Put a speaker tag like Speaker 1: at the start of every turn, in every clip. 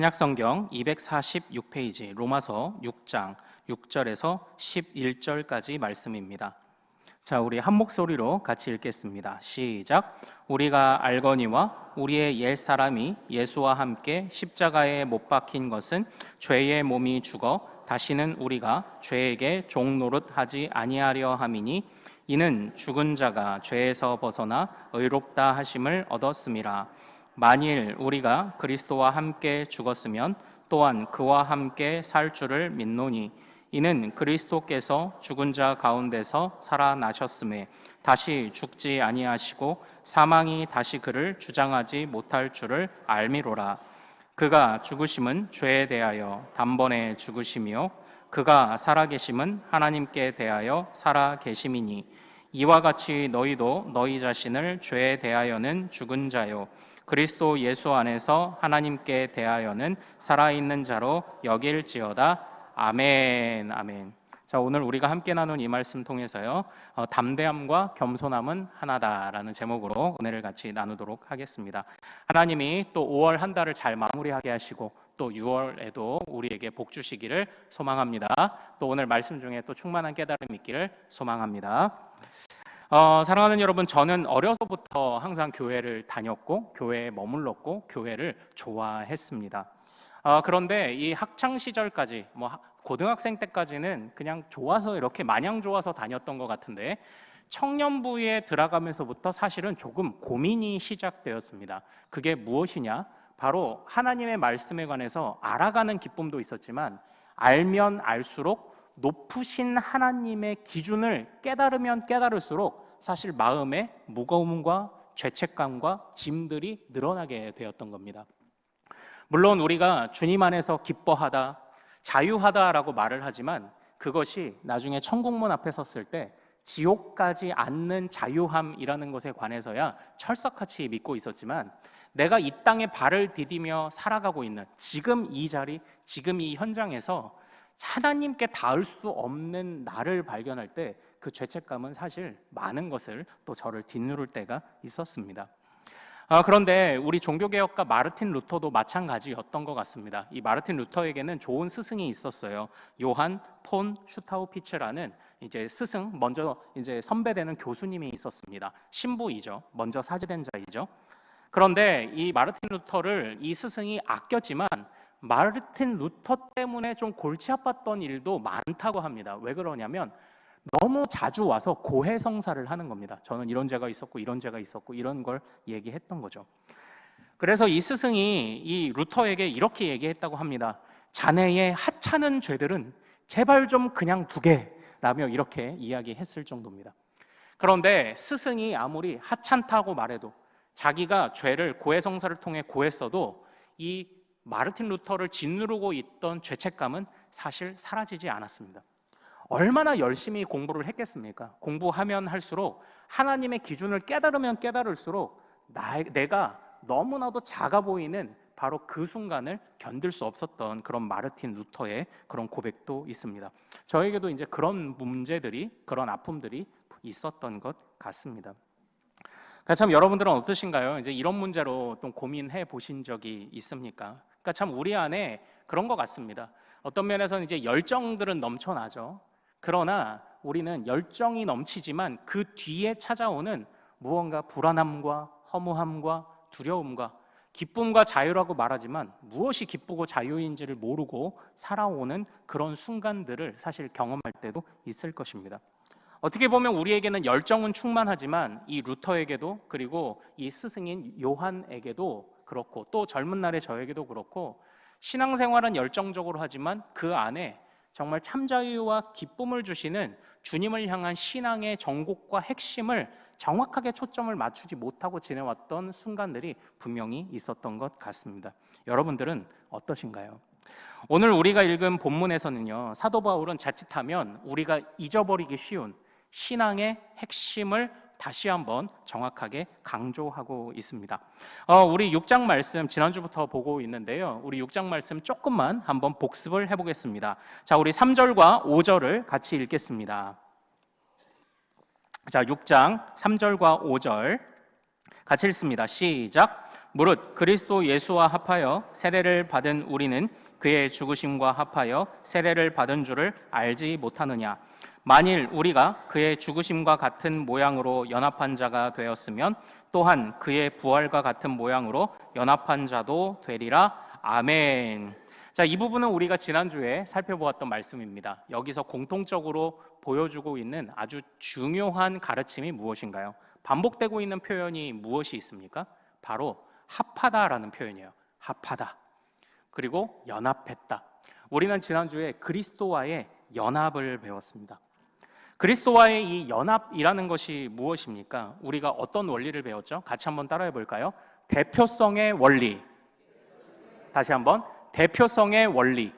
Speaker 1: 신약성경 246페이지 로마서 6장 6절에서 11절까지 말씀입니다. 자, 우리 한 목소리로 같이 읽겠습니다. 시작. 우리가 알거니와 우리의 옛사람이 예수와 함께 십자가에 못 박힌 것은 죄의 몸이 죽어 다시는 우리가 죄에게 종노릇하지 아니하려 함이니 이는 죽은 자가 죄에서 벗어나 의롭다 하심을 얻었음이라. 만일 우리가 그리스도와 함께 죽었으면 또한 그와 함께 살 줄을 믿노니 이는 그리스도께서 죽은 자 가운데서 살아나셨음에 다시 죽지 아니하시고 사망이 다시 그를 주장하지 못할 줄을 알미로라. 그가 죽으심은 죄에 대하여 단번에 죽으심이요 그가 살아계심은 하나님께 대하여 살아계심이니 이와 같이 너희도 너희 자신을 죄에 대하여는 죽은 자요 그리스도 예수 안에서 하나님께 대하여는 살아있는 자로 여길지어다. 아멘. 아멘. 자, 오늘 우리가 함께 나눈 이 말씀 통해서요, 담대함과 겸손함은 하나다라는 제목으로 은혜를 같이 나누도록 하겠습니다. 하나님이 또 5월 한 달을 잘 마무리하게 하시고 또 6월에도 우리에게 복 주시기를 소망합니다. 또 오늘 말씀 중에 또 충만한 깨달음이 있기를 소망합니다. 사랑하는 여러분, 저는 어려서부터 항상 교회를 다녔고 교회에 머물렀고 교회를 좋아했습니다. 그런데 이 학창 시절까지 고등학생 때까지는 그냥 좋아서 이렇게 마냥 좋아서 다녔던 것 같은데 청년부에 들어가면서부터 사실은 조금 고민이 시작되었습니다. 그게 무엇이냐? 바로 하나님의 말씀에 관해서 알아가는 기쁨도 있었지만 알면 알수록 높으신 하나님의 기준을 깨달으면 깨달을수록 사실 마음의 무거움과 죄책감과 짐들이 늘어나게 되었던 겁니다. 물론 우리가 주님 안에서 기뻐하다, 자유하다라고 말을 하지만 그것이 나중에 천국문 앞에 섰을 때 지옥 가지 않는 자유함이라는 것에 관해서야 철석같이 믿고 있었지만 내가 이 땅에 발을 디디며 살아가고 있는 지금 이 자리, 지금 이 현장에서 하나님께 닿을 수 없는 나를 발견할 때 그 죄책감은 사실 많은 것을 또 저를 짓누를 때가 있었습니다. 그런데 우리 종교개혁가 마르틴 루터도 마찬가지였던 것 같습니다. 이 마르틴 루터에게는 좋은 스승이 있었어요. 요한 폰 슈타우피츠라는 이제 스승, 먼저 이제 선배되는 교수님이 있었습니다. 신부이죠. 먼저 사제된 자이죠. 그런데 이 마르틴 루터를 이 스승이 아꼈지만 마르틴 루터 때문에 좀 골치 아팠던 일도 많다고 합니다. 왜 그러냐면 너무 자주 와서 고해성사를 하는 겁니다. 저는 이런 죄가 있었고 이런 죄가 있었고 이런 걸 얘기했던 거죠. 그래서 이 스승이 이 루터에게 이렇게 얘기했다고 합니다. 자네의 하찮은 죄들은 제발 좀 그냥 두게 라며 이렇게 이야기했을 정도입니다. 그런데 스승이 아무리 하찮다고 말해도 자기가 죄를 고해성사를 통해 고했어도 이 마르틴 루터를 짓누르고 있던 죄책감은 사실 사라지지 않았습니다. 얼마나 열심히 공부를 했겠습니까? 공부하면 할수록 하나님의 기준을 깨달으면 깨달을수록 내가 너무나도 작아 보이는 바로 그 순간을 견딜 수 없었던 그런 마르틴 루터의 그런 고백도 있습니다. 저에게도 이제 그런 문제들이, 그런 아픔들이 있었던 것 같습니다. 참 여러분들은 어떠신가요? 이제 이런 문제로 좀 고민해 보신 적이 있습니까? 그러니까 참 우리 안에 그런 것 같습니다. 어떤 면에서는 이제 열정들은 넘쳐나죠. 그러나 우리는 열정이 넘치지만 그 뒤에 찾아오는 무언가 불안함과 허무함과 두려움과 기쁨과 자유라고 말하지만 무엇이 기쁘고 자유인지를 모르고 살아오는 그런 순간들을 사실 경험할 때도 있을 것입니다. 어떻게 보면 우리에게는 열정은 충만하지만 이 루터에게도 그리고 이 스승인 요한에게도 그렇고 또 젊은 날의 저에게도 그렇고 신앙생활은 열정적으로 하지만 그 안에 정말 참자유와 기쁨을 주시는 주님을 향한 신앙의 정곡과 핵심을 정확하게 초점을 맞추지 못하고 지내왔던 순간들이 분명히 있었던 것 같습니다. 여러분들은 어떠신가요? 오늘 우리가 읽은 본문에서는요, 사도 바울은 자칫하면 우리가 잊어버리기 쉬운 신앙의 핵심을 다시 한번 정확하게 강조하고 있습니다. 우리 6장 말씀 지난주부터 보고 있는데요. 우리 6장 말씀 조금만 한번 복습을 해보겠습니다. 자, 우리 3절과 5절을 같이 읽겠습니다. 자, 6장 3절과 5절 같이 읽습니다. 시작. 무릇 그리스도 예수와 합하여 세례를 받은 우리는 그의 죽으심과 합하여 세례를 받은 줄을 알지 못하느냐. 만일 우리가 그의 죽으심과 같은 모양으로 연합한 자가 되었으면 또한 그의 부활과 같은 모양으로 연합한 자도 되리라. 아멘. 자, 이 부분은 우리가 지난주에 살펴보았던 말씀입니다. 여기서 공통적으로 보여주고 있는 아주 중요한 가르침이 무엇인가요? 반복되고 있는 표현이 무엇이 있습니까? 바로 합하다라는 표현이에요. 합하다. 그리고 연합했다. 우리는 지난주에 그리스도와의 연합을 배웠습니다. 그리스도와의 이 연합이라는 것이 무엇입니까? 우리가 어떤 원리를 배웠죠? 같이 한번 따라해 볼까요? 대표성의 원리. 다시 한번 대표성의 원리.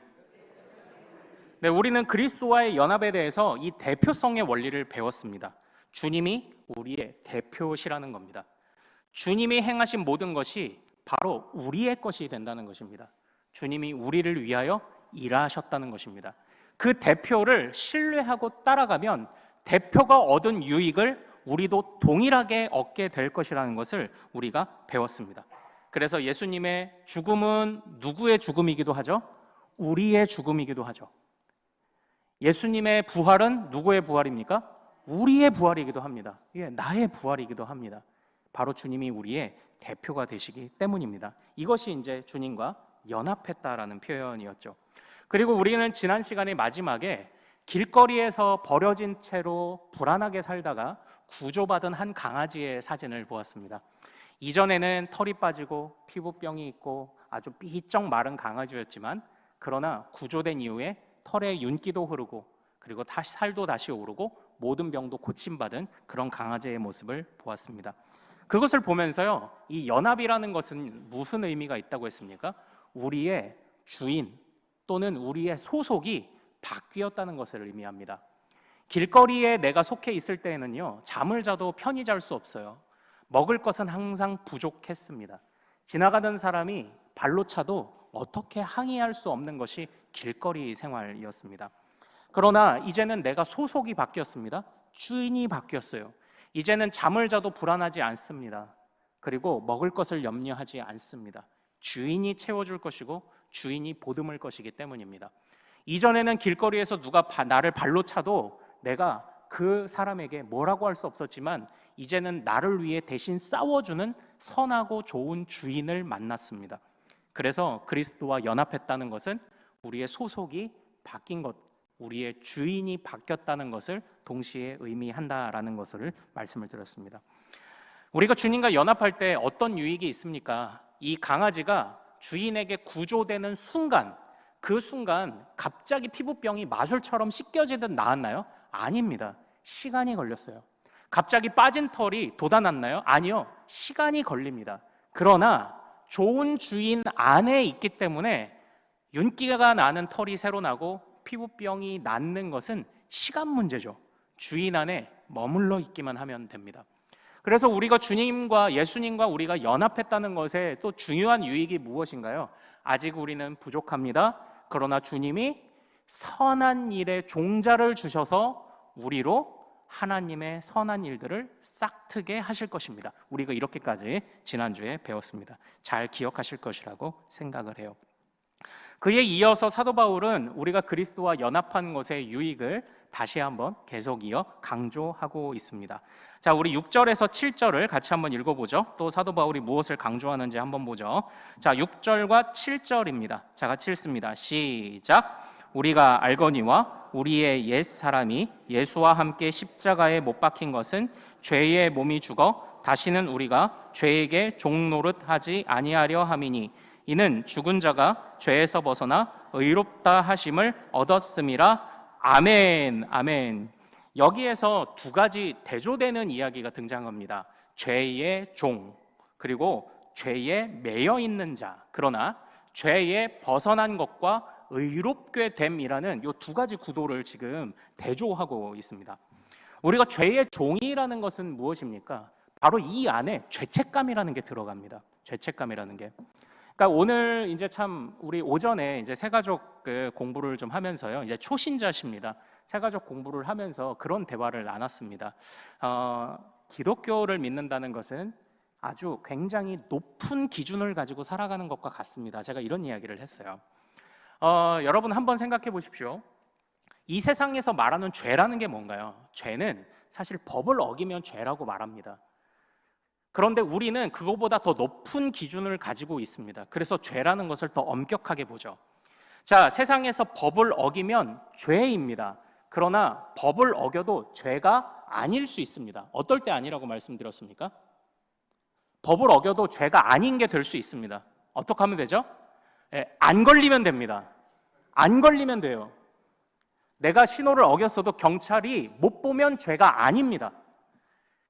Speaker 1: 네, 우리는 그리스도와의 연합에 대해서 이 대표성의 원리를 배웠습니다. 주님이 우리의 대표시라는 겁니다. 주님이 행하신 모든 것이 바로 우리의 것이 된다는 것입니다. 주님이 우리를 위하여 일하셨다는 것입니다. 그 대표를 신뢰하고 따라가면 대표가 얻은 유익을 우리도 동일하게 얻게 될 것이라는 것을 우리가 배웠습니다. 그래서 예수님의 죽음은 누구의 죽음이기도 하죠? 우리의 죽음이기도 하죠. 예수님의 부활은 누구의 부활입니까? 우리의 부활이기도 합니다. 예, 나의 부활이기도 합니다. 바로 주님이 우리의 대표가 되시기 때문입니다. 이것이 이제 주님과 연합했다라는 표현이었죠. 그리고 우리는 지난 시간의 마지막에 길거리에서 버려진 채로 불안하게 살다가 구조받은 한 강아지의 사진을 보았습니다. 이전에는 털이 빠지고 피부병이 있고 아주 삐쩍 마른 강아지였지만, 그러나 구조된 이후에 털에 윤기도 흐르고 그리고 살도 다시 오르고 모든 병도 고침받은 그런 강아지의 모습을 보았습니다. 그것을 보면서요, 이 연합이라는 것은 무슨 의미가 있다고 했습니까? 우리의 주인 또는 우리의 소속이 바뀌었다는 것을 의미합니다. 길거리에 내가 속해 있을 때에는요, 잠을 자도 편히 잘 수 없어요. 먹을 것은 항상 부족했습니다. 지나가던 사람이 발로 차도 어떻게 항의할 수 없는 것이 길거리 생활이었습니다. 그러나 이제는 내가 소속이 바뀌었습니다. 주인이 바뀌었어요. 이제는 잠을 자도 불안하지 않습니다. 그리고 먹을 것을 염려하지 않습니다. 주인이 채워줄 것이고 주인이 보듬을 것이기 때문입니다. 이전에는 길거리에서 누가 나를 발로 차도 내가 그 사람에게 뭐라고 할 수 없었지만, 이제는 나를 위해 대신 싸워주는 선하고 좋은 주인을 만났습니다. 그래서 그리스도와 연합했다는 것은 우리의 소속이 바뀐 것, 우리의 주인이 바뀌었다는 것을 동시에 의미한다라는 것을 말씀을 드렸습니다. 우리가 주님과 연합할 때 어떤 유익이 있습니까? 이 강아지가 주인에게 구조되는 순간, 그 순간 갑자기 피부병이 마술처럼 씻겨지듯 나았나요? 아닙니다. 시간이 걸렸어요. 갑자기 빠진 털이 돋아났나요? 아니요. 시간이 걸립니다. 그러나 좋은 주인 안에 있기 때문에 윤기가 나는 털이 새로 나고 피부병이 낫는 것은 시간 문제죠. 주인 안에 머물러 있기만 하면 됩니다. 그래서 우리가 주님과 예수님과 우리가 연합했다는 것에 또 중요한 유익이 무엇인가요? 아직 우리는 부족합니다. 그러나 주님이 선한 일에 종자를 주셔서 우리로 하나님의 선한 일들을 싹트게 하실 것입니다. 우리가 이렇게까지 지난주에 배웠습니다. 잘 기억하실 것이라고 생각을 해요. 그에 이어서 사도 바울은 우리가 그리스도와 연합한 것의 유익을 다시 한번 계속 이어 강조하고 있습니다. 자, 우리 6절에서 7절을 같이 한번 읽어보죠. 또 사도 바울이 무엇을 강조하는지 한번 보죠. 자, 6절과 7절입니다. 자, 같이 읽습니다. 시작. 우리가 알거니와 우리의 옛 사람이 예수와 함께 십자가에 못 박힌 것은 죄의 몸이 죽어 다시는 우리가 죄에게 종노릇하지 아니하려 함이니, 이는 죽은 자가 죄에서 벗어나 의롭다 하심을 얻었음이라. 아멘. 아멘. 여기에서 두 가지 대조되는 이야기가 등장합니다. 죄의 종, 그리고 죄에 매여 있는 자. 그러나 죄에 벗어난 것과 의롭게 됨이라는 이 두 가지 구도를 지금 대조하고 있습니다. 우리가 죄의 종이라는 것은 무엇입니까? 바로 이 안에 죄책감이라는 게 들어갑니다. 죄책감이라는 게. 그러니까 오늘 이제 참 우리 오전에 이제 새가족 공부를 좀 하면서요. 이제 초신자십니다. 새가족 공부를 하면서 그런 대화를 나눴습니다. 기독교를 믿는다는 것은 아주 굉장히 높은 기준을 가지고 살아가는 것과 같습니다. 제가 이런 이야기를 했어요. 여러분 한번 생각해 보십시오. 이 세상에서 말하는 죄라는 게 뭔가요? 죄는 사실 법을 어기면 죄라고 말합니다. 그런데 우리는 그거보다 더 높은 기준을 가지고 있습니다. 그래서 죄라는 것을 더 엄격하게 보죠. 자, 세상에서 법을 어기면 죄입니다. 그러나 법을 어겨도 죄가 아닐 수 있습니다. 어떨 때 아니라고 말씀드렸습니까? 법을 어겨도 죄가 아닌 게 될 수 있습니다. 어떻게 하면 되죠? 안 걸리면 됩니다. 안 걸리면 돼요. 내가 신호를 어겼어도 경찰이 못 보면 죄가 아닙니다.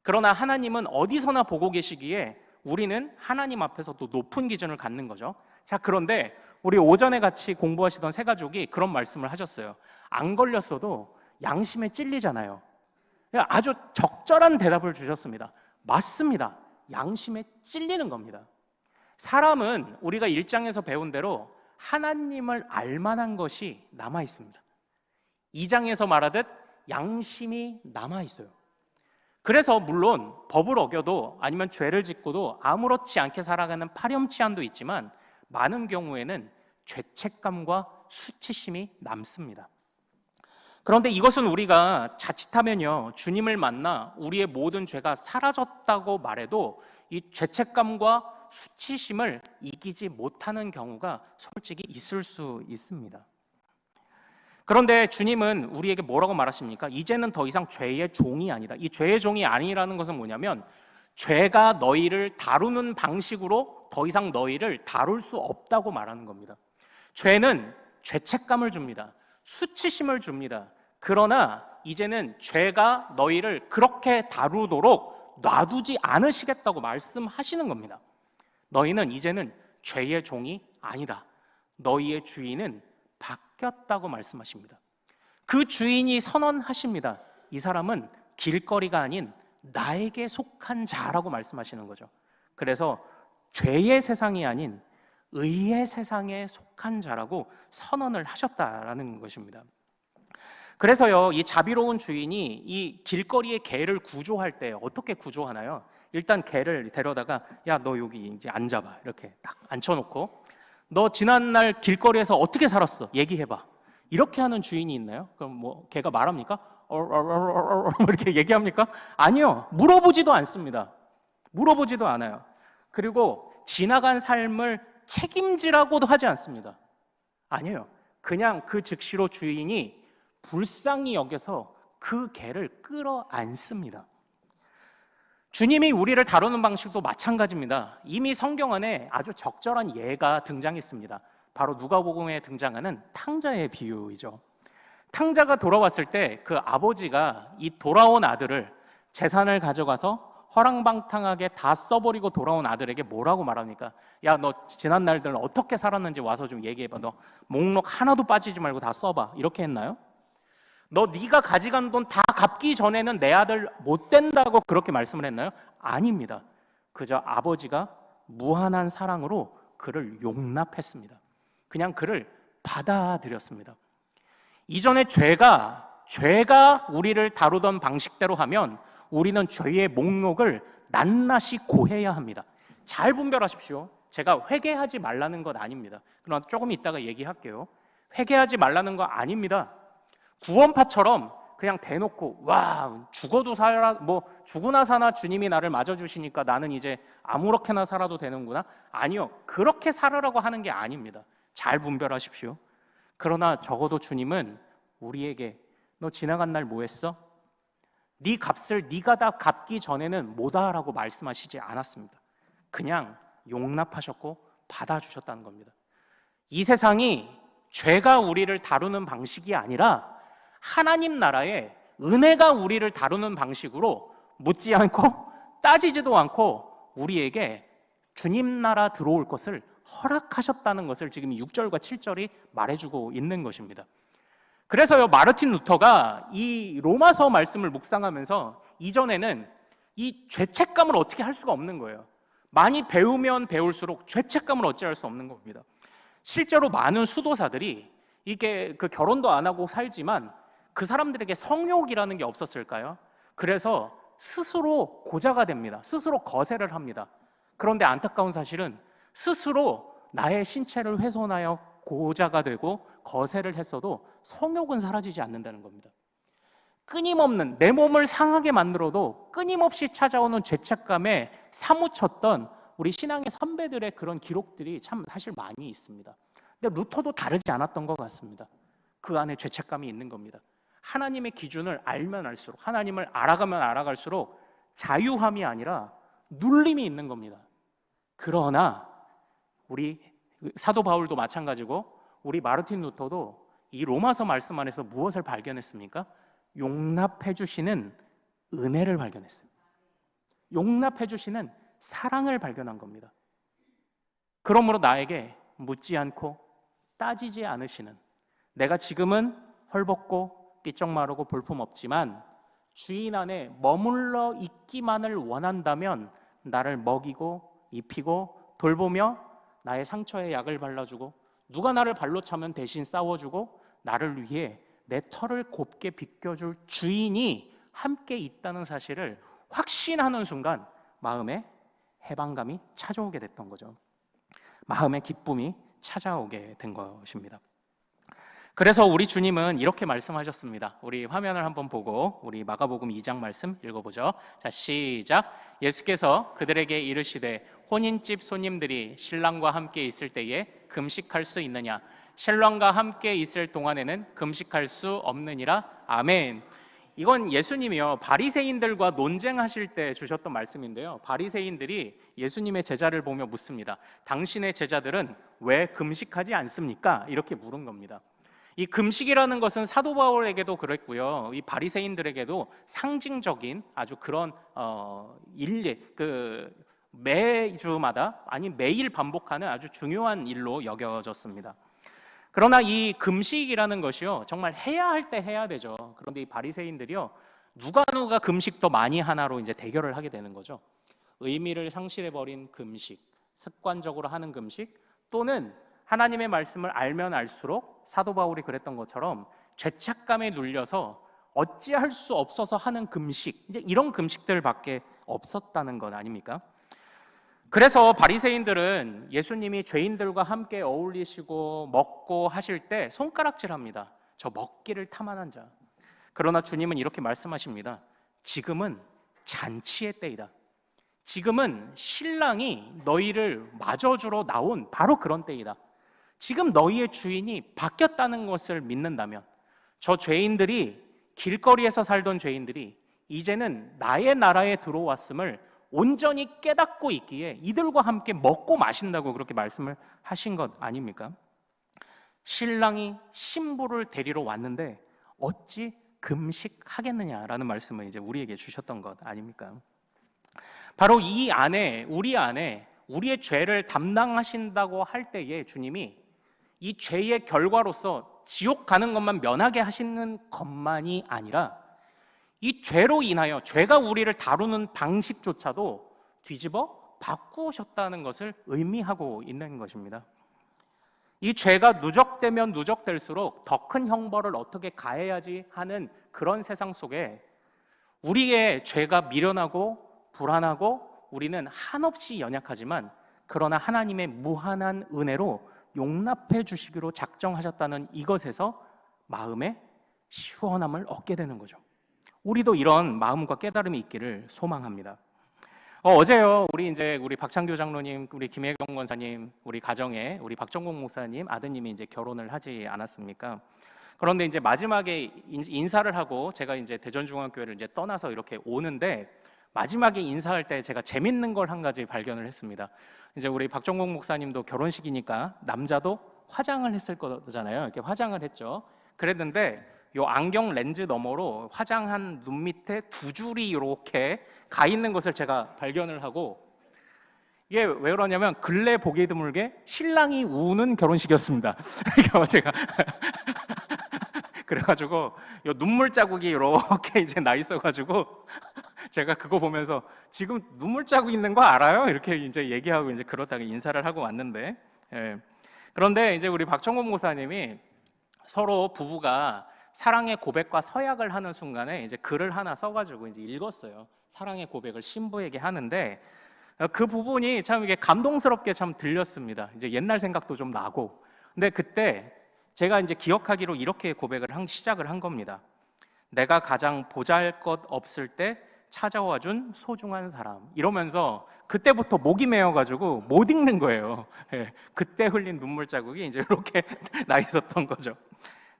Speaker 1: 그러나 하나님은 어디서나 보고 계시기에 우리는 하나님 앞에서도 높은 기준을 갖는 거죠. 자, 그런데 우리 오전에 같이 공부하시던 세 가족이 그런 말씀을 하셨어요. 안 걸렸어도 양심에 찔리잖아요. 아주 적절한 대답을 주셨습니다. 맞습니다. 양심에 찔리는 겁니다. 사람은 우리가 1장에서 배운 대로 하나님을 알만한 것이 남아 있습니다. 2장에서 말하듯 양심이 남아 있어요. 그래서 물론 법을 어겨도 아니면 죄를 짓고도 아무렇지 않게 살아가는 파렴치한도 있지만 많은 경우에는 죄책감과 수치심이 남습니다. 그런데 이것은 우리가 자칫하면요, 주님을 만나 우리의 모든 죄가 사라졌다고 말해도 이 죄책감과 수치심을 이기지 못하는 경우가 솔직히 있을 수 있습니다. 그런데 주님은 우리에게 뭐라고 말하십니까? 이제는 더 이상 죄의 종이 아니다. 이 죄의 종이 아니라는 것은 뭐냐면 죄가 너희를 다루는 방식으로 더 이상 너희를 다룰 수 없다고 말하는 겁니다. 죄는 죄책감을 줍니다. 수치심을 줍니다. 그러나 이제는 죄가 너희를 그렇게 다루도록 놔두지 않으시겠다고 말씀하시는 겁니다. 너희는 이제는 죄의 종이 아니다. 너희의 주인은 바뀌었다고 말씀하십니다. 그 주인이 선언하십니다. 이 사람은 길거리가 아닌 나에게 속한 자라고 말씀하시는 거죠. 그래서 죄의 세상이 아닌 의의 세상에 속한 자라고 선언을 하셨다라는 것입니다. 그래서요, 이 자비로운 주인이 이 길거리의 개를 구조할 때 어떻게 구조하나요? 일단 개를 데려다가 야, 너 여기 이제 앉아봐. 이렇게 딱 앉혀놓고 너 지난날 길거리에서 어떻게 살았어? 얘기해봐. 이렇게 하는 주인이 있나요? 그럼 뭐 개가 말합니까? 이렇게 얘기합니까? 아니요. 물어보지도 않습니다. 물어보지도 않아요. 그리고 지나간 삶을 책임지라고도 하지 않습니다. 아니에요. 그냥 그 즉시로 주인이 불쌍히 여겨서 그 개를 끌어안습니다. 주님이 우리를 다루는 방식도 마찬가지입니다. 이미 성경 안에 아주 적절한 예가 등장했습니다. 바로 누가복음에 등장하는 탕자의 비유이죠. 탕자가 돌아왔을 때 그 아버지가 이 돌아온 아들을 재산을 가져가서 허랑방탕하게 다 써버리고 돌아온 아들에게 뭐라고 말합니까? 야, 너 지난 날들 어떻게 살았는지 와서 좀 얘기해봐. 너 목록 하나도 빠지지 말고 다 써봐. 이렇게 했나요? 너 네가 가져간 돈 다 갚기 전에는 내 아들 못 된다고 그렇게 말씀을 했나요? 아닙니다. 그저 아버지가 무한한 사랑으로 그를 용납했습니다. 그냥 그를 받아들였습니다. 이전에 죄가 우리를 다루던 방식대로 하면 우리는 죄의 목록을 낱낱이 고해야 합니다. 잘 분별하십시오. 제가 회개하지 말라는 것 아닙니다. 그러나 조금 이따가 얘기할게요. 회개하지 말라는 거 아닙니다. 구원파처럼 그냥 대놓고 와, 죽어도 살아, 뭐 죽으나 사나 주님이 나를 맞아주시니까 나는 이제 아무렇게나 살아도 되는구나. 아니요, 그렇게 살으라고 하는 게 아닙니다. 잘 분별하십시오. 그러나 적어도 주님은 우리에게 너 지나간 날 뭐 했어? 네 값을 네가 다 갚기 전에는 뭐다라고 말씀하시지 않았습니다. 그냥 용납하셨고 받아주셨다는 겁니다. 이 세상이 죄가 우리를 다루는 방식이 아니라 하나님 나라의 은혜가 우리를 다루는 방식으로 묻지 않고 따지지도 않고 우리에게 주님 나라 들어올 것을 허락하셨다는 것을 지금 6절과 7절이 말해주고 있는 것입니다. 그래서요, 마르틴 루터가 이 로마서 말씀을 묵상하면서 이전에는 이 죄책감을 어떻게 할 수가 없는 거예요. 많이 배우면 배울수록 죄책감을 어찌할 수 없는 겁니다. 실제로 많은 수도사들이 이게 그 결혼도 안 하고 살지만 그 사람들에게 성욕이라는 게 없었을까요? 그래서 스스로 고자가 됩니다. 스스로 거세를 합니다. 그런데 안타까운 사실은 스스로 나의 신체를 훼손하여 고자가 되고 거세를 했어도 성욕은 사라지지 않는다는 겁니다. 끊임없는 내 몸을 상하게 만들어도 끊임없이 찾아오는 죄책감에 사무쳤던 우리 신앙의 선배들의 그런 기록들이 참 사실 많이 있습니다. 근데 루터도 다르지 않았던 것 같습니다. 그 안에 죄책감이 있는 겁니다. 하나님의 기준을 알면 알수록, 하나님을 알아가면 알아갈수록 자유함이 아니라 눌림이 있는 겁니다. 그러나 우리 사도 바울도 마찬가지고 우리 마르틴 루터도 이 로마서 말씀 안에서 무엇을 발견했습니까? 용납해 주시는 은혜를 발견했습니다. 용납해 주시는 사랑을 발견한 겁니다. 그러므로 나에게 묻지 않고 따지지 않으시는, 내가 지금은 헐벗고 삐쩍마르고 볼품없지만 주인 안에 머물러 있기만을 원한다면 나를 먹이고 입히고 돌보며 나의 상처에 약을 발라주고 누가 나를 발로 차면 대신 싸워주고 나를 위해 내 털을 곱게 빗겨줄 주인이 함께 있다는 사실을 확신하는 순간 마음에 해방감이 찾아오게 됐던 거죠. 마음의 기쁨이 찾아오게 된 것입니다. 그래서 우리 주님은 이렇게 말씀하셨습니다. 우리 화면을 한번 보고 우리 마가복음 2장 말씀 읽어보죠. 자, 시작. 예수께서 그들에게 이르시되 혼인집 손님들이 신랑과 함께 있을 때에 금식할 수 있느냐? 신랑과 함께 있을 동안에는 금식할 수 없느니라. 아멘. 이건 예수님이요 바리새인들과 논쟁하실 때 주셨던 말씀인데요, 바리새인들이 예수님의 제자를 보며 묻습니다. 당신의 제자들은 왜 금식하지 않습니까? 이렇게 물은 겁니다. 이 금식이라는 것은 사도 바울에게도 그랬고요, 이 바리새인들에게도 상징적인 아주 그런 매주마다 아니 매일 반복하는 아주 중요한 일로 여겨졌습니다. 그러나 이 금식이라는 것이요 정말 해야 할 때 해야 되죠. 그런데 이 바리새인들이요 누가 금식 더 많이 하나로 이제 대결을 하게 되는 거죠. 의미를 상실해 버린 금식, 습관적으로 하는 금식, 또는 하나님의 말씀을 알면 알수록 사도 바울이 그랬던 것처럼 죄책감에 눌려서 어찌할 수 없어서 하는 금식, 이제 이런 금식들밖에 없었다는 것 아닙니까? 그래서 바리새인들은 예수님이 죄인들과 함께 어울리시고 먹고 하실 때 손가락질합니다. 저 먹기를 탐하는 자. 그러나 주님은 이렇게 말씀하십니다. 지금은 잔치의 때이다. 지금은 신랑이 너희를 맞아주러 나온 바로 그런 때이다. 지금 너희의 주인이 바뀌었다는 것을 믿는다면, 저 죄인들이, 길거리에서 살던 죄인들이 이제는 나의 나라에 들어왔음을 온전히 깨닫고 있기에 이들과 함께 먹고 마신다고 그렇게 말씀을 하신 것 아닙니까? 신랑이 신부를 데리러 왔는데 어찌 금식하겠느냐라는 말씀을 이제 우리에게 주셨던 것 아닙니까? 바로 이 안에, 우리 안에 우리의 죄를 담당하신다고 할 때에 주님이 이 죄의 결과로서 지옥 가는 것만 면하게 하시는 것만이 아니라 이 죄로 인하여 죄가 우리를 다루는 방식조차도 뒤집어 바꾸셨다는 것을 의미하고 있는 것입니다. 이 죄가 누적되면 누적될수록 더 큰 형벌을 어떻게 가해야지 하는 그런 세상 속에 우리의 죄가 미련하고 불안하고 우리는 한없이 연약하지만 그러나 하나님의 무한한 은혜로 용납해 주시기로 작정하셨다는 이것에서 마음의 시원함을 얻게 되는 거죠. 우리도 이런 마음과 깨달음이 있기를 소망합니다. 어제요, 우리 박창규 장로님, 우리 김혜경 권사님, 우리 가정에 우리 박정공 목사님 아드님이 이제 결혼을 하지 않았습니까? 그런데 이제 마지막에 인사를 하고 제가 이제 대전중앙교회를 이제 떠나서 이렇게 오는데 마지막에 인사할 때 제가 재밌는 걸 한 가지 발견을 했습니다. 이제 우리 박정공 목사님도 결혼식이니까 남자도 화장을 했을 거잖아요. 이렇게 화장을 했죠. 그랬는데 요 안경 렌즈 너머로 화장한 눈 밑에 두 줄이 이렇게 가 있는 것을 제가 발견을 하고, 이게 왜 그러냐면 근래 보기 드물게 신랑이 우는 결혼식이었습니다. 그러니까 제가 그래가지고 요 눈물 자국이 이렇게 이제 나 있어가지고 제가 그거 보면서 지금 눈물 자국 있는 거 알아요? 이렇게 이제 얘기하고 이제 그러다가 인사를 하고 왔는데, 예. 그런데 이제 우리 박정곤 목사님이 서로 부부가 사랑의 고백과 서약을 하는 순간에 이제 글을 하나 써가지고 이제 읽었어요. 사랑의 고백을 신부에게 하는데 그 부분이 참 이게 감동스럽게 참 들렸습니다. 이제 옛날 생각도 좀 나고. 근데 그때 제가 이제 기억하기로 이렇게 고백을 시작을 한 겁니다. 내가 가장 보잘것없을 때 찾아와 준 소중한 사람. 이러면서 그때부터 목이 메어가지고 못 읽는 거예요. 예, 그때 흘린 눈물 자국이 이제 이렇게 나 있었던 거죠.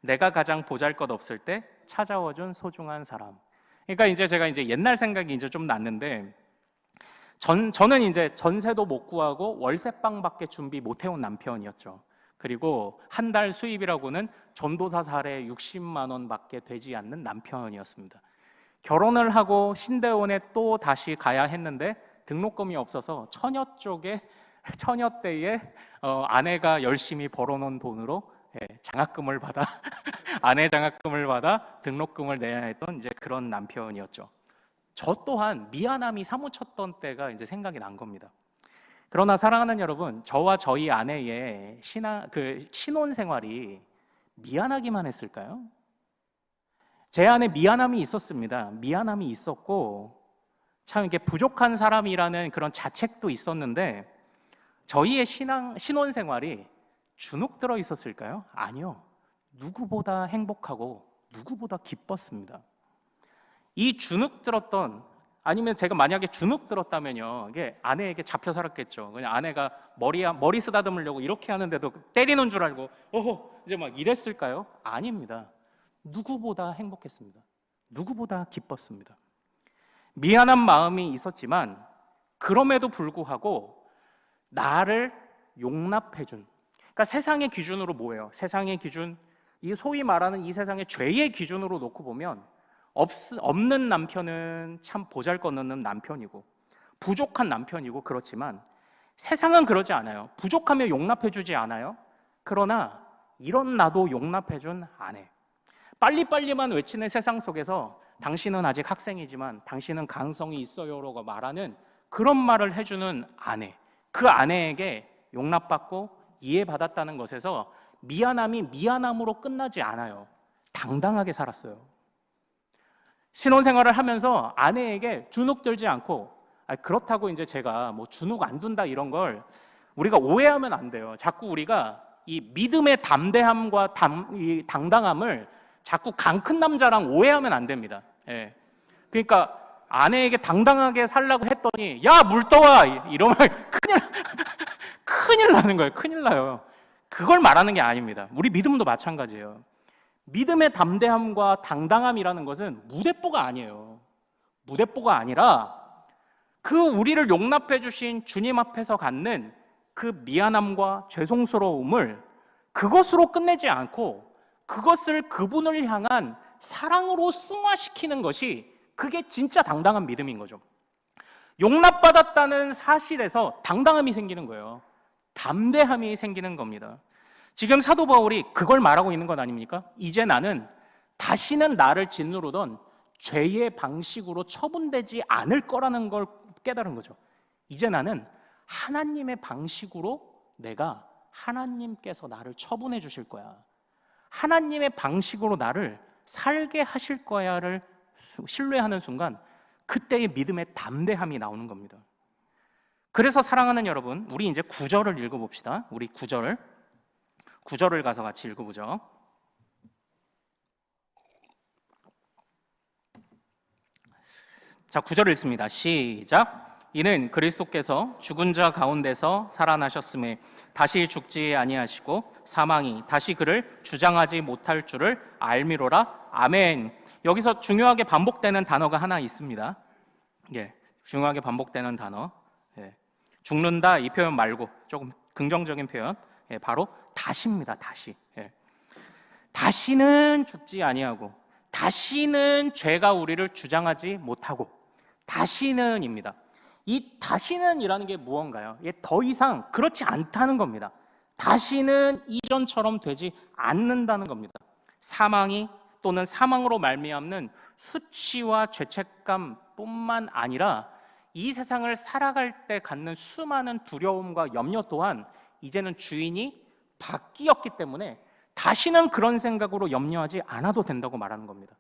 Speaker 1: 내가 가장 보잘것없을 때 찾아와 준 소중한 사람. 그러니까 이제 제가 이제 옛날 생각이 이제 좀 났는데, 저는 이제 전세도 못 구하고 월세방밖에 준비 못 해온 남편이었죠. 그리고 한 달 수입이라고는 전도사 사례 60만 원밖에 되지 않는 남편이었습니다. 결혼을 하고 신대원에 또 다시 가야 했는데 등록금이 없어서 처녀 때에 아내가 열심히 벌어놓은 돈으로 장학금을 받아 아내 장학금을 받아 등록금을 내야 했던 이제 그런 남편이었죠. 저 또한 미안함이 사무쳤던 때가 이제 생각이 난 겁니다. 그러나 사랑하는 여러분, 저와 저희 아내의 신혼 생활이 미안하기만 했을까요? 제 안에 미안함이 있었습니다. 미안함이 있었고 참 이게 부족한 사람이라는 그런 자책도 있었는데, 저희의 신혼 생활이 주눅 들어 있었을까요? 아니요. 누구보다 행복하고 누구보다 기뻤습니다. 이 주눅 들었던, 아니면 제가 만약에 주눅 들었다면요, 이게 아내에게 잡혀 살았겠죠. 그냥 아내가 머리 쓰다듬으려고 이렇게 하는데도 때리는 줄 알고 이제 막 이랬을까요? 아닙니다. 누구보다 행복했습니다. 누구보다 기뻤습니다. 미안한 마음이 있었지만 그럼에도 불구하고 나를 용납해준, 그러니까 세상의 기준으로 뭐예요? 세상의 기준, 이 소위 말하는 이 세상의 죄의 기준으로 놓고 보면 없는 남편은 참 보잘것없는 남편이고 부족한 남편이고, 그렇지만 세상은 그러지 않아요. 부족하면 용납해주지 않아요. 그러나 이런 나도 용납해준 아내, 빨리빨리만 외치는 세상 속에서 당신은 아직 학생이지만 당신은 가능성이 있어요라고 말하는 그런 말을 해주는 아내, 그 아내에게 용납받고 이해받았다는 것에서 미안함이 미안함으로 끝나지 않아요. 당당하게 살았어요. 신혼생활을 하면서 아내에게 주눅 들지 않고, 그렇다고 이제 제가 뭐 주눅 안 둔다 이런 걸 우리가 오해하면 안 돼요. 자꾸 우리가 이 믿음의 담대함과 이 당당함을 자꾸 강 큰 남자랑 오해하면 안 됩니다. 예. 그러니까 아내에게 당당하게 살라고 했더니 야, 물 떠와 이러면 큰일 나는 거예요. 큰일 나요. 그걸 말하는 게 아닙니다. 우리 믿음도 마찬가지예요. 믿음의 담대함과 당당함이라는 것은 무대뽀가 아니에요. 무대뽀가 아니라 그 우리를 용납해 주신 주님 앞에서 갖는 그 미안함과 죄송스러움을 그것으로 끝내지 않고 그것을 그분을 향한 사랑으로 승화시키는 것이, 그게 진짜 당당한 믿음인 거죠. 용납받았다는 사실에서 당당함이 생기는 거예요. 담대함이 생기는 겁니다. 지금 사도 바울이 그걸 말하고 있는 것 아닙니까? 이제 나는 다시는 나를 짓누르던 죄의 방식으로 처분되지 않을 거라는 걸 깨달은 거죠. 이제 나는 하나님의 방식으로 내가 하나님께서 나를 처분해 주실 거야, 하나님의 방식으로 나를 살게 하실 거야를 신뢰하는 순간 그때의 믿음의 담대함이 나오는 겁니다. 그래서 사랑하는 여러분, 우리 이제 9절을 읽어봅시다. 우리 9절을 가서 같이 읽어보죠. 자, 9절 읽습니다. 시작. 이는 그리스도께서 죽은 자 가운데서 살아나셨음에 다시 죽지 아니하시고 사망이 다시 그를 주장하지 못할 줄을 알미로라. 아멘. 여기서 중요하게 반복되는 단어가 하나 있습니다. 예, 중요하게 반복되는 단어. 예, 죽는다 이 표현 말고 조금 긍정적인 표현. 예, 바로 다시입니다. 다시. 예. 다시는 죽지 아니하고 다시는 죄가 우리를 주장하지 못하고, 다시는입니다. 이 다시는이라는 게 무언가요? 더 이상 그렇지 않다는 겁니다. 다시는 이전처럼 되지 않는다는 겁니다. 사망이 또는 사망으로 말미암는 수치와 죄책감뿐만 아니라 이 세상을 살아갈 때 갖는 수많은 두려움과 염려 또한 이제는 주인이 바뀌었기 때문에 다시는 그런 생각으로 염려하지 않아도 된다고 말하는 겁니다.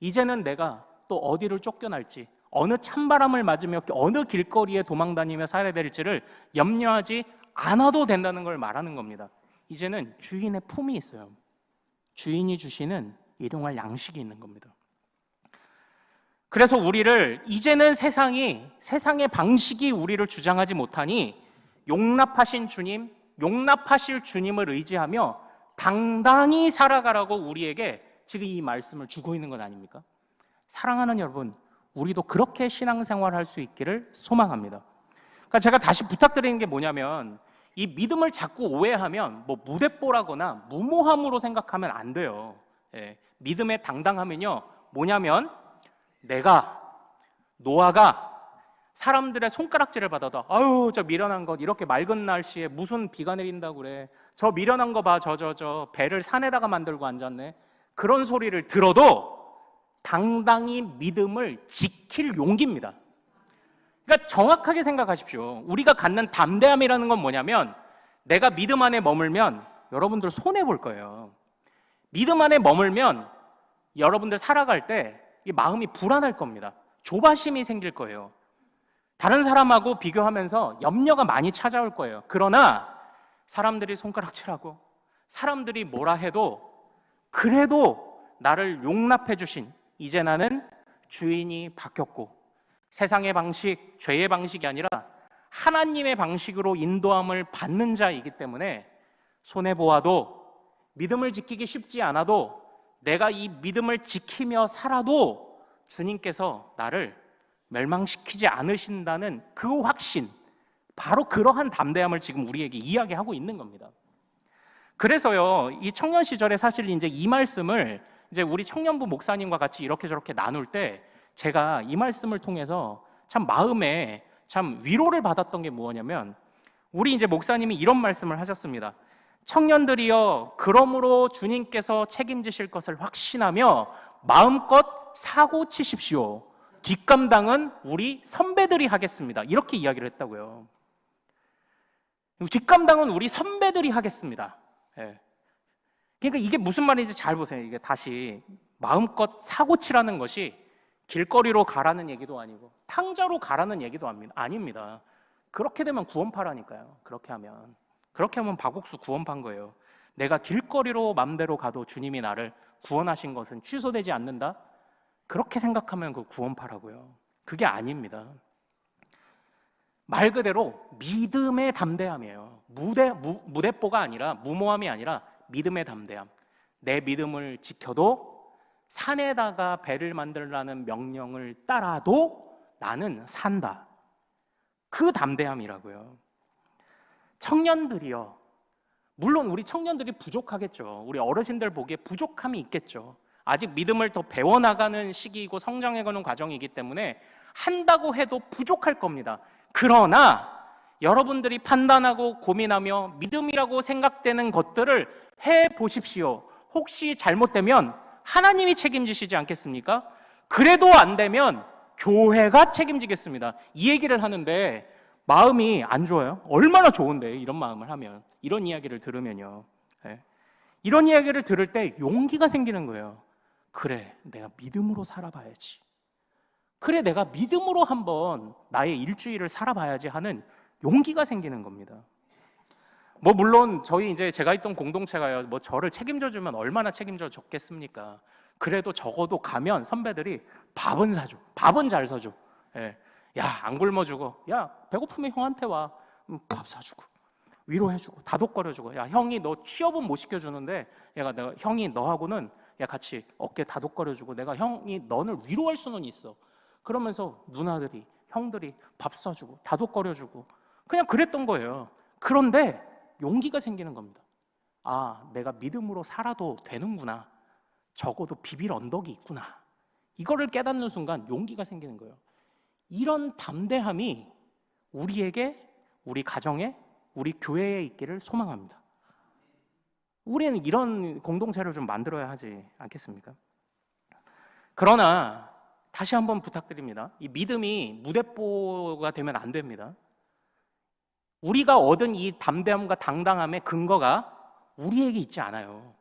Speaker 1: 이제는 내가 또 어디를 쫓겨날지, 어느 찬바람을 맞으며 어느 길거리에 도망다니며 살아야 될지를 염려하지 않아도 된다는 걸 말하는 겁니다. 이제는 주인의 품이 있어요. 주인이 주시는 일용할 양식이 있는 겁니다. 그래서 우리를 이제는 세상의 방식이 우리를 주장하지 못하니 용납하신 주님, 용납하실 주님을 의지하며 당당히 살아가라고 우리에게 지금 이 말씀을 주고 있는 건 아닙니까? 사랑하는 여러분, 우리도 그렇게 신앙생활을 할 수 있기를 소망합니다. 그러니까 제가 다시 부탁드리는 게 뭐냐면 이 믿음을 자꾸 오해하면 뭐 무대뽀라거나 무모함으로 생각하면 안 돼요. 믿음의 당당함은요 뭐냐면 노아가 사람들의 손가락질을 받아도 아유 저 미련한 것 이렇게 맑은 날씨에 무슨 비가 내린다고 그래 저 미련한 거 봐 저 배를 산에다가 만들고 앉았네 그런 소리를 들어도 당당히 믿음을 지킬 용기입니다. 그러니까 정확하게 생각하십시오. 우리가 갖는 담대함이라는 건 뭐냐면 내가 믿음 안에 머물면 여러분들 손해볼 거예요. 믿음 안에 머물면 여러분들 살아갈 때 이 마음이 불안할 겁니다. 조바심이 생길 거예요. 다른 사람하고 비교하면서 염려가 많이 찾아올 거예요. 그러나 사람들이 손가락질하고 사람들이 뭐라 해도 그래도 나를 용납해 주신 이제 나는 주인이 바뀌었고 세상의 방식, 죄의 방식이 아니라 하나님의 방식으로 인도함을 받는 자이기 때문에 손해보아도 믿음을 지키기 쉽지 않아도 내가 이 믿음을 지키며 살아도 주님께서 나를 멸망시키지 않으신다는 그 확신, 바로 그러한 담대함을 지금 우리에게 이야기하고 있는 겁니다. 그래서요, 이 청년 시절에 사실 이제 이 말씀을 이제 우리 청년부 목사님과 같이 이렇게 저렇게 나눌 때 제가 이 말씀을 통해서 참 마음에 참 위로를 받았던 게 뭐냐면 우리 이제 목사님이 이런 말씀을 하셨습니다. 청년들이여 그러므로 주님께서 책임지실 것을 확신하며 마음껏 사고 치십시오. 뒷감당은 우리 선배들이 하겠습니다. 이렇게 이야기를 했다고요. 뒷감당은 우리 선배들이 하겠습니다. 그러니까 이게 무슨 말인지 잘 보세요. 이게 다시 마음껏 사고 치라는 것이 길거리로 가라는 얘기도 아니고 탕자로 가라는 얘기도 아닙니다. 그렇게 되면 구원파라니까요. 그렇게 하면 박옥수 구원파인 거예요. 내가 길거리로 맘대로 가도 주님이 나를 구원하신 것은 취소되지 않는다? 그렇게 생각하면 그 구원파라고요. 그게 아닙니다. 말 그대로 믿음의 담대함이에요. 무대뽀가 아니라 무모함이 아니라 믿음의 담대함. 내 믿음을 지켜도 산에다가 배를 만들라는 명령을 따라도 나는 산다. 그 담대함이라고요. 청년들이요. 물론 우리 청년들이 부족하겠죠. 우리 어르신들 보기에 부족함이 있겠죠. 아직 믿음을 더 배워나가는 시기이고 성장해가는 과정이기 때문에 한다고 해도 부족할 겁니다. 그러나 여러분들이 판단하고 고민하며 믿음이라고 생각되는 것들을 해보십시오. 혹시 잘못되면 하나님이 책임지시지 않겠습니까? 그래도 안 되면 교회가 책임지겠습니다. 이 얘기를 하는데 마음이 안 좋아요? 얼마나 좋은데 이런 마음을 하면, 이런 이야기를 들으면요. 이런 이야기를 들을 때 용기가 생기는 거예요. 그래, 내가 믿음으로 살아봐야지. 그래, 내가 믿음으로 한번 나의 일주일을 살아봐야지 하는 용기가 생기는 겁니다. 뭐 물론 제가 있던 공동체가요, 뭐 저를 책임져 주면 얼마나 책임져 줬겠습니까? 그래도 적어도 가면 선배들이 밥은 사줘, 밥은 잘 사줘. 야, 안 굶어주고, 야, 배고프면 형한테 와, 밥 사주고, 위로해주고, 다독거려주고, 야, 형이 너 취업은 못 시켜주는데, 형이 너하고는 같이 어깨 다독거려주고, 내가 형이 너를 위로할 수는 있어. 그러면서 누나들이, 형들이 밥 사주고, 다독거려주고, 그냥 그랬던 거예요. 그런데 용기가 생기는 겁니다. 아, 내가 믿음으로 살아도 되는구나. 적어도 비빌 언덕이 있구나. 이거를 깨닫는 순간 용기가 생기는 거예요. 이런 담대함이 우리에게, 우리 가정에, 우리 교회에 있기를 소망합니다. 우리는 이런 공동체를 좀 만들어야 하지 않겠습니까? 그러나 다시 한번 부탁드립니다. 이 믿음이 무대뽀가 되면 안 됩니다. 우리가 얻은 이 담대함과 당당함의 근거가 우리에게 있지 않아요.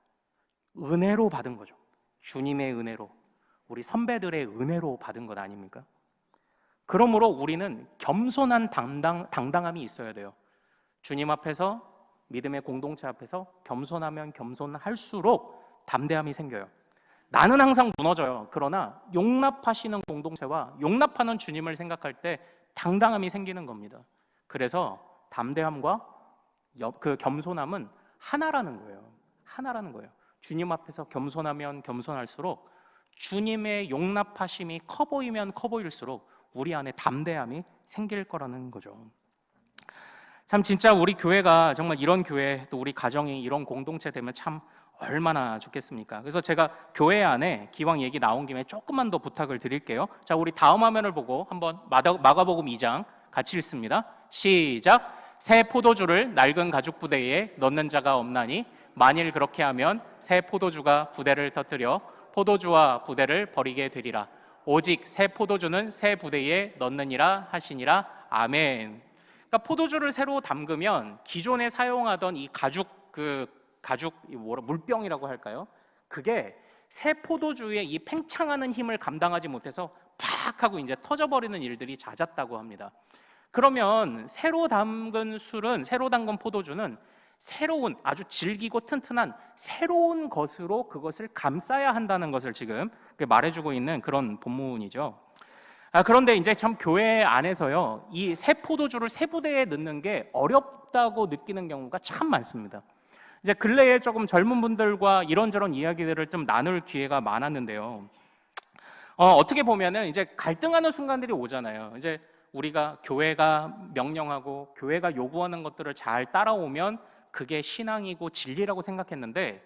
Speaker 1: 은혜로 받은 거죠. 주님의 은혜로, 우리 선배들의 은혜로 받은 것 아닙니까? 그러므로 우리는 겸손한 당당함이 있어야 돼요. 주님 앞에서, 믿음의 공동체 앞에서 겸손하면 겸손할수록 담대함이 생겨요. 나는 항상 무너져요. 그러나 용납하시는 공동체와 용납하는 주님을 생각할 때 당당함이 생기는 겁니다. 그래서 담대함과 그 겸손함은 하나라는 거예요. 하나라는 거예요. 주님 앞에서 겸손하면 겸손할수록, 주님의 용납하심이 커 보이면 커 보일수록 우리 안에 담대함이 생길 거라는 거죠. 참 진짜 우리 교회가 정말 이런 교회, 또 우리 가정이 이런 공동체 되면 참 얼마나 좋겠습니까? 그래서 제가 교회 안에 기왕 얘기 나온 김에 조금만 더 부탁을 드릴게요. 자, 우리 다음 화면을 보고 한번 마가복음 2장 같이 읽습니다. 시작. 새 포도주를 낡은 가죽 부대에 넣는 자가 없나니 만일 그렇게 하면 새 포도주가 부대를 터뜨려 포도주와 부대를 버리게 되리라. 오직 새 포도주는 새 부대에 넣느니라 하시니라. 아멘. 그러니까 포도주를 새로 담그면 기존에 사용하던 이 물병이라고 할까요? 그게 새 포도주의 이 팽창하는 힘을 감당하지 못해서 팍 하고 이제 터져버리는 일들이 잦았다고 합니다. 그러면 새로 담근 포도주는 새로운, 아주 질기고 튼튼한 새로운 것으로 그것을 감싸야 한다는 것을 지금 말해주고 있는 그런 본문이죠. 그런데 이제 참 교회 안에서요, 이 새 포도주를 새 부대에 넣는 게 어렵다고 느끼는 경우가 참 많습니다. 이제 근래에 조금 젊은 분들과 이런저런 이야기들을 좀 나눌 기회가 많았는데요. 어떻게 보면은 이제 갈등하는 순간들이 오잖아요. 이제 우리가 교회가 명령하고 교회가 요구하는 것들을 잘 따라오면 그게 신앙이고 진리라고 생각했는데,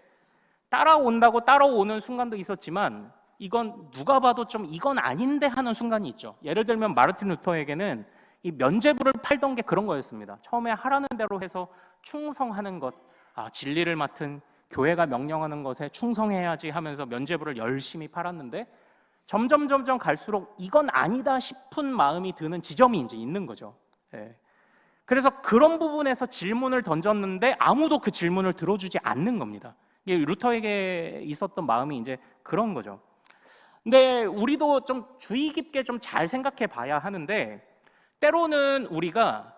Speaker 1: 따라오는 순간도 있었지만 이건 누가 봐도 좀 이건 아닌데 하는 순간이 있죠. 예를 들면 마르틴 루터에게는 이 면죄부를 팔던 게 그런 거였습니다. 처음에 하라는 대로 해서 충성하는 것, 진리를 맡은 교회가 명령하는 것에 충성해야지 하면서 면죄부를 열심히 팔았는데, 점점 갈수록 이건 아니다 싶은 마음이 드는 지점이 이제 있는 거죠. 그래서 그런 부분에서 질문을 던졌는데 아무도 그 질문을 들어주지 않는 겁니다. 이게 루터에게 있었던 마음이 이제 그런 거죠. 근데 우리도 좀 주의 깊게 좀 잘 생각해 봐야 하는데, 때로는 우리가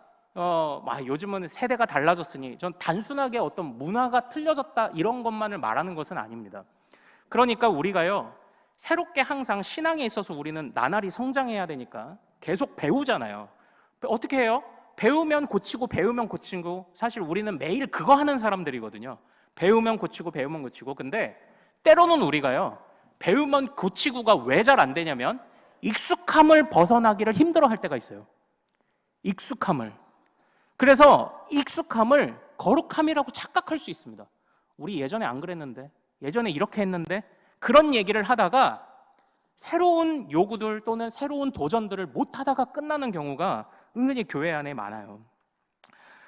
Speaker 1: 요즘은 세대가 달라졌으니 전 단순하게 어떤 문화가 틀려졌다 이런 것만을 말하는 것은 아닙니다. 그러니까 우리가요, 새롭게 항상 신앙에 있어서 우리는 나날이 성장해야 되니까 계속 배우잖아요. 어떻게 해요? 배우면 고치고 배우면 고치고. 사실 우리는 매일 그거 하는 사람들이거든요. 배우면 고치고 배우면 고치고. 근데 때로는 우리가요, 배우면 고치고가 왜 잘 안 되냐면 익숙함을 벗어나기를 힘들어할 때가 있어요. 익숙함을. 그래서 익숙함을 거룩함이라고 착각할 수 있습니다. 우리 예전에 안 그랬는데, 예전에 이렇게 했는데, 그런 얘기를 하다가 새로운 요구들 또는 새로운 도전들을 못 하다가 끝나는 경우가 은근히 교회 안에 많아요.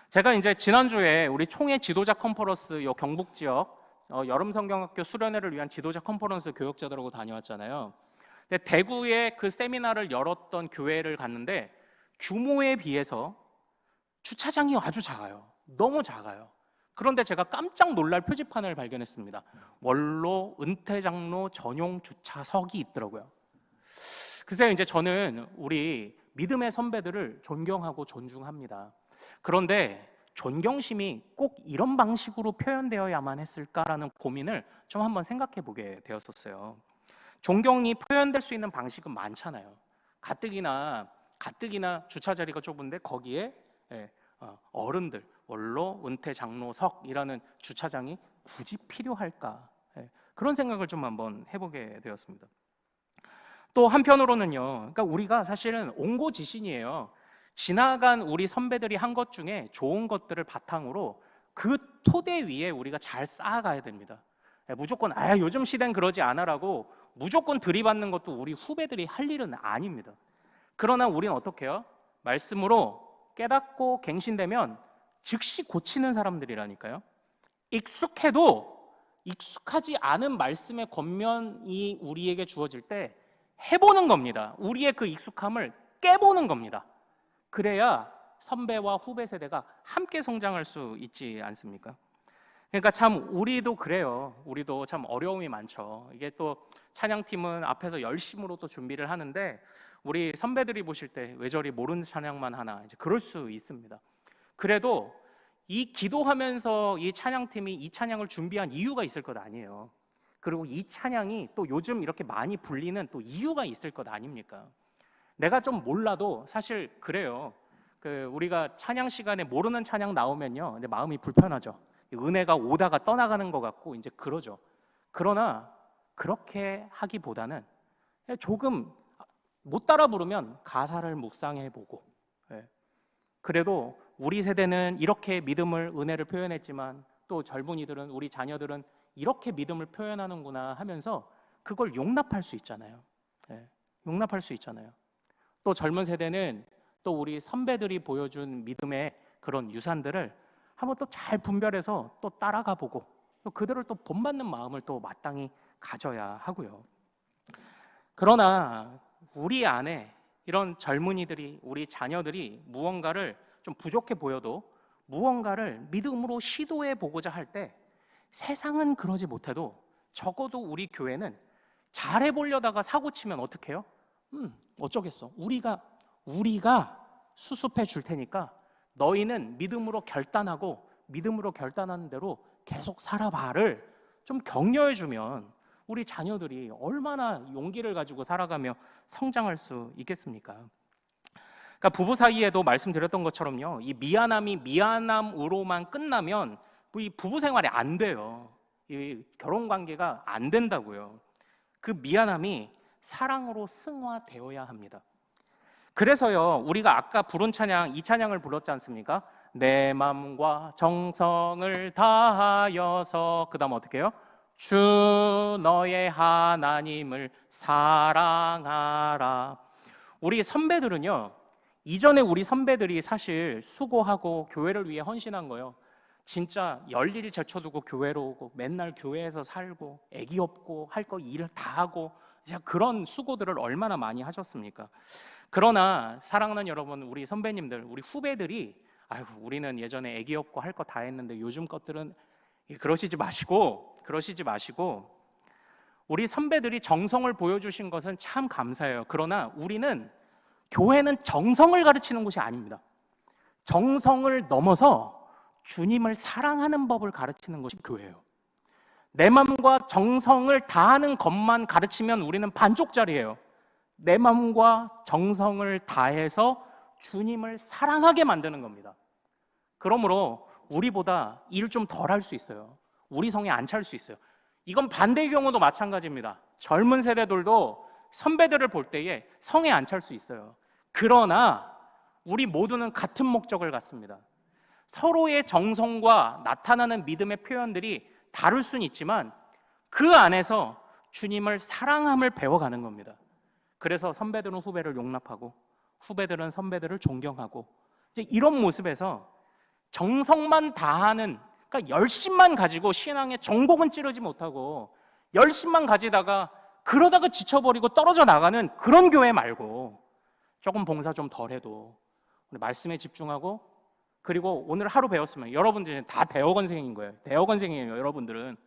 Speaker 1: 제가 이제 지난주에 우리 총회 지도자 컨퍼런스 경북 지역 여름 성경학교 수련회를 위한 지도자 컨퍼런스 교역자들하고 다녀왔잖아요. 근데 대구에 그 세미나를 열었던 교회를 갔는데 규모에 비해서 주차장이 아주 작아요. 너무 작아요. 그런데 제가 깜짝 놀랄 표지판을 발견했습니다. 원로 은퇴장로 전용 주차석이 있더라고요. 글쎄요, 이제 저는 우리 믿음의 선배들을 존경하고 존중합니다. 그런데 존경심이 꼭 이런 방식으로 표현되어야만 했을까라는 고민을 좀 한번 생각해 보게 되었었어요. 존경이 표현될 수 있는 방식은 많잖아요. 가뜩이나 주차 자리가 좁은데 거기에 어른들, 원로, 은퇴, 장로석이라는 주차장이 굳이 필요할까? 그런 생각을 좀 한번 해보게 되었습니다. 또 한편으로는요, 그러니까 우리가 사실은 옹고지신이에요. 지나간 우리 선배들이 한 것 중에 좋은 것들을 바탕으로 그 토대 위에 우리가 잘 쌓아가야 됩니다. 무조건 요즘 시대는 그러지 않아라고 무조건 들이받는 것도 우리 후배들이 할 일은 아닙니다. 그러나 우리는 어떻게 해요? 말씀으로 깨닫고 갱신되면 즉시 고치는 사람들이라니까요. 익숙하지 않은 말씀의 권면이 우리에게 주어질 때 해보는 겁니다. 우리의 그 익숙함을 깨보는 겁니다. 그래야 선배와 후배 세대가 함께 성장할 수 있지 않습니까? 그러니까 참 우리도 그래요. 우리도 참 어려움이 많죠. 이게 또 찬양팀은 앞에서 열심으로 또 준비를 하는데 우리 선배들이 보실 때 왜 저리 모르는 찬양만 하나 이제 그럴 수 있습니다. 그래도 이 기도하면서 이 찬양팀이 이 찬양을 준비한 이유가 있을 것 아니에요. 그리고 이 찬양이 또 요즘 이렇게 많이 불리는 또 이유가 있을 것 아닙니까? 내가 좀 몰라도 사실 그래요. 우리가 찬양 시간에 모르는 찬양 나오면요, 근데 마음이 불편하죠. 은혜가 오다가 떠나가는 것 같고 이제 그러죠. 그러나 그렇게 하기보다는 조금 못 따라 부르면 가사를 묵상해보고, 그래도 우리 세대는 이렇게 믿음을 은혜를 표현했지만 또 젊은이들은 우리 자녀들은 이렇게 믿음을 표현하는구나 하면서 그걸 용납할 수 있잖아요. 용납할 수 있잖아요. 또 젊은 세대는 또 우리 선배들이 보여준 믿음의 그런 유산들을 한번 또 잘 분별해서 또 따라가 보고 또 그들을 또 본받는 마음을 또 마땅히 가져야 하고요. 그러나 우리 안에 이런 젊은이들이, 우리 자녀들이 무언가를 좀 부족해 보여도 무언가를 믿음으로 시도해 보고자 할 때 세상은 그러지 못해도 적어도 우리 교회는 잘해 보려다가 사고 치면 어떻게 해요? 어쩌겠어. 우리가 수습해 줄 테니까 너희는 믿음으로 결단하고 믿음으로 결단하는 대로 계속 살아봐를 좀 격려해 주면 우리 자녀들이 얼마나 용기를 가지고 살아가며 성장할 수 있겠습니까? 그러니까 부부 사이에도 말씀드렸던 것처럼요, 이 미안함이 미안함으로만 끝나면 이 부부 생활이 안 돼요. 이 결혼 관계가 안 된다고요. 그 미안함이 사랑으로 승화되어야 합니다. 그래서요, 우리가 아까 부른 찬양, 이 찬양을 불렀지 않습니까? 내 마음과 정성을 다하여서, 그 다음 어떻게 해요? 주 너의 하나님을 사랑하라. 우리 선배들은요, 이전에 우리 선배들이 사실 수고하고 교회를 위해 헌신한 거예요. 진짜 열일을 제쳐두고 교회로 오고 맨날 교회에서 살고 애기 없고 할 거 일을 다 하고 그런 수고들을 얼마나 많이 하셨습니까? 그러나 사랑하는 여러분, 우리 선배님들, 우리 후배들이 아이고 우리는 예전에 애기 없고 할 거 다 했는데 요즘 것들은 그러시지 마시고 우리 선배들이 정성을 보여주신 것은 참 감사해요. 그러나 우리는 교회는 정성을 가르치는 곳이 아닙니다. 정성을 넘어서 주님을 사랑하는 법을 가르치는 것이 교회예요. 내 마음과 정성을 다하는 것만 가르치면 우리는 반쪽짜리예요. 내 마음과 정성을 다해서 주님을 사랑하게 만드는 겁니다. 그러므로 우리보다 일 좀 덜 할 수 있어요. 우리 성에 안 찰 수 있어요. 이건 반대의 경우도 마찬가지입니다. 젊은 세대들도 선배들을 볼 때에 성에 안 찰 수 있어요. 그러나 우리 모두는 같은 목적을 갖습니다. 서로의 정성과 나타나는 믿음의 표현들이 다를 수는 있지만 그 안에서 주님을 사랑함을 배워가는 겁니다. 그래서 선배들은 후배를 용납하고 후배들은 선배들을 존경하고 이제 이런 모습에서 정성만 다하는, 그러니까 열심만 가지고 신앙의 전곡은 찌르지 못하고 열심만 가지다가 그러다가 지쳐버리고 떨어져 나가는 그런 교회 말고 조금 봉사 좀 덜해도 말씀에 집중하고, 그리고 오늘 하루 배웠으면 여러분들은 다 대학원생인 거예요. 대학원생이에요. 여러분들은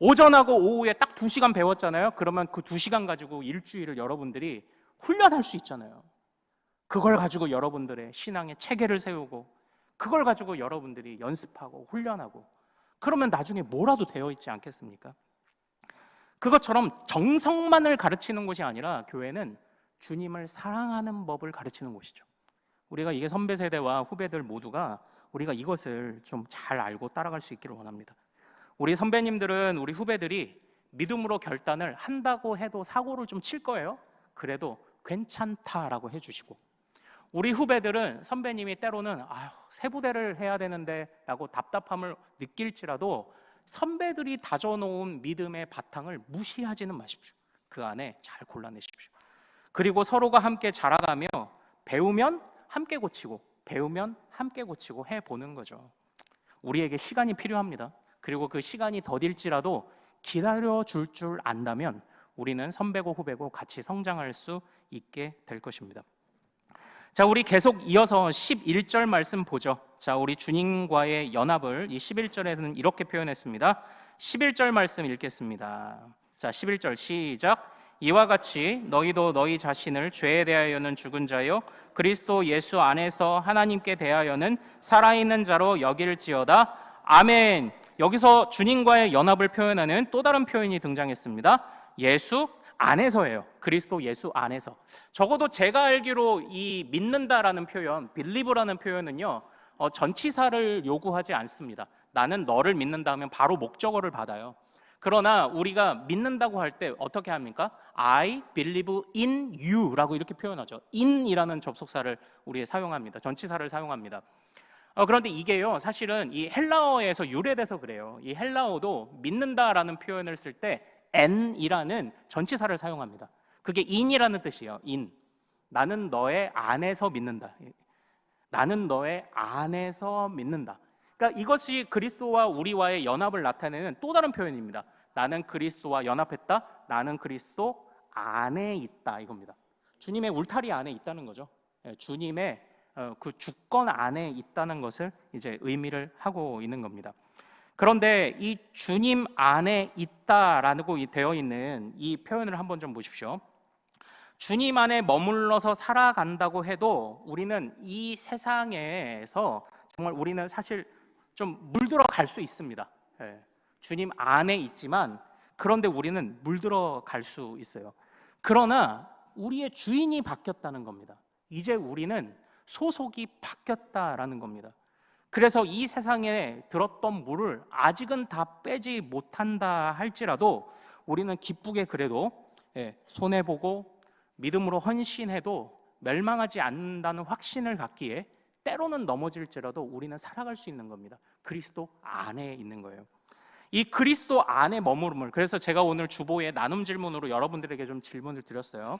Speaker 1: 오전하고 오후에 딱 2시간 배웠잖아요. 그러면 그 2시간 가지고 일주일을 여러분들이 훈련할 수 있잖아요. 그걸 가지고 여러분들의 신앙의 체계를 세우고 그걸 가지고 여러분들이 연습하고 훈련하고 그러면 나중에 뭐라도 되어 있지 않겠습니까? 그것처럼 정성만을 가르치는 곳이 아니라 교회는 주님을 사랑하는 법을 가르치는 곳이죠. 우리가 이게 선배 세대와 후배들 모두가 우리가 이것을 좀 잘 알고 따라갈 수 있기를 원합니다. 우리 선배님들은 우리 후배들이 믿음으로 결단을 한다고 해도 사고를 좀 칠 거예요. 그래도 괜찮다라고 해주시고, 우리 후배들은 선배님이 때로는 세부대를 해야 되는데 라고 답답함을 느낄지라도 선배들이 다져놓은 믿음의 바탕을 무시하지는 마십시오. 그 안에 잘 골라내십시오. 그리고 서로가 함께 자라가며 배우면 함께 고치고 배우면 함께 고치고 해보는 거죠. 우리에게 시간이 필요합니다. 그리고 그 시간이 더딜지라도 기다려줄 줄 안다면 우리는 선배고 후배고 같이 성장할 수 있게 될 것입니다. 자, 우리 계속 이어서 11절 말씀 보죠. 자, 우리 주님과의 연합을 이 11절에서는 이렇게 표현했습니다. 11절 말씀 읽겠습니다. 자, 11절 시작. 이와 같이 너희도 너희 자신을 죄에 대하여는 죽은 자요 그리스도 예수 안에서 하나님께 대하여는 살아있는 자로 여길지어다. 아멘. 여기서 주님과의 연합을 표현하는 또 다른 표현이 등장했습니다. 예수 안에서예요. 그리스도 예수 안에서. 적어도 제가 알기로 이 믿는다라는 표현, believe라는 표현은요, 전치사를 요구하지 않습니다. 나는 너를 믿는다 하면 바로 목적어를 받아요. 그러나 우리가 믿는다고 할 때 어떻게 합니까? I believe in you라고 이렇게 표현하죠. in이라는 접속사를 우리 사용합니다. 전치사를 사용합니다. 그런데 이게요, 사실은 이 헬라어에서 유래돼서 그래요. 이 헬라어도 믿는다라는 표현을 쓸 때 n이라는 전치사를 사용합니다. 그게 in이라는 뜻이에요. in. 나는 너의 안에서 믿는다. 나는 너의 안에서 믿는다. 그러니까 이것이 그리스도와 우리와의 연합을 나타내는 또 다른 표현입니다. 나는 그리스도와 연합했다. 나는 그리스도 안에 있다. 이겁니다. 주님의 울타리 안에 있다는 거죠. 주님의 그 주권 안에 있다는 것을 이제 의미를 하고 있는 겁니다. 그런데 이 주님 안에 있다라고 되어 있는 이 표현을 한번 좀 보십시오. 주님 안에 머물러서 살아간다고 해도 우리는 이 세상에서 정말 우리는 사실 좀 물들어 갈 수 있습니다. 주님 안에 있지만 그런데 우리는 물들어 갈 수 있어요. 그러나 우리의 주인이 바뀌었다는 겁니다. 이제 우리는 소속이 바뀌었다라는 겁니다. 그래서 이 세상에 들었던 물을 아직은 다 빼지 못한다 할지라도 우리는 기쁘게 그래도 손해보고 믿음으로 헌신해도 멸망하지 않는다는 확신을 갖기에 때로는 넘어질지라도 우리는 살아갈 수 있는 겁니다. 그리스도 안에 있는 거예요. 이 그리스도 안에 머무름을, 그래서 제가 오늘 주보에 나눔 질문으로 여러분들에게 좀 질문을 드렸어요.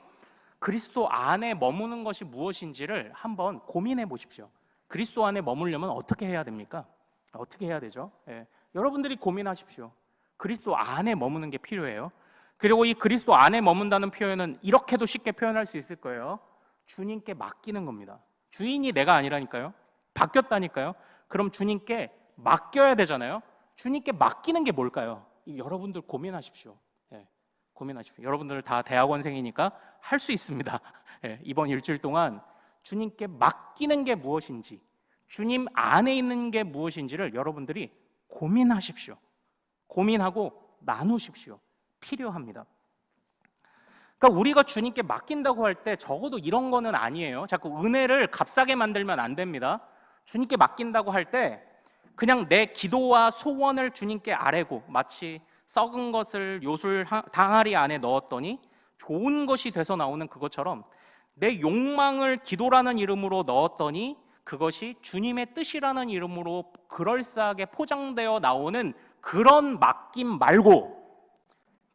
Speaker 1: 그리스도 안에 머무는 것이 무엇인지를 한번 고민해 보십시오. 그리스도 안에 머물려면 어떻게 해야 됩니까? 어떻게 해야 되죠? 여러분들이 고민하십시오. 그리스도 안에 머무는 게 필요해요. 그리고 이 그리스도 안에 머문다는 표현은 이렇게도 쉽게 표현할 수 있을 거예요. 주님께 맡기는 겁니다. 주인이 내가 아니라니까요. 바뀌었다니까요. 그럼 주님께 맡겨야 되잖아요. 주님께 맡기는 게 뭘까요? 여러분들 고민하십시오. 고민하십시오. 여러분들 다 대학원생이니까 할 수 있습니다. 이번 일주일 동안 주님께 맡기는 게 무엇인지, 주님 안에 있는 게 무엇인지를 여러분들이 고민하십시오. 고민하고 나누십시오. 필요합니다. 그러니까 우리가 주님께 맡긴다고 할 때 적어도 이런 거는 아니에요. 자꾸 은혜를 값싸게 만들면 안 됩니다. 주님께 맡긴다고 할 때 그냥 내 기도와 소원을 주님께 아뢰고, 마치 썩은 것을 요술 항아리 안에 넣었더니 좋은 것이 돼서 나오는 그것처럼 내 욕망을 기도라는 이름으로 넣었더니 그것이 주님의 뜻이라는 이름으로 그럴싸하게 포장되어 나오는 그런 맡김 말고,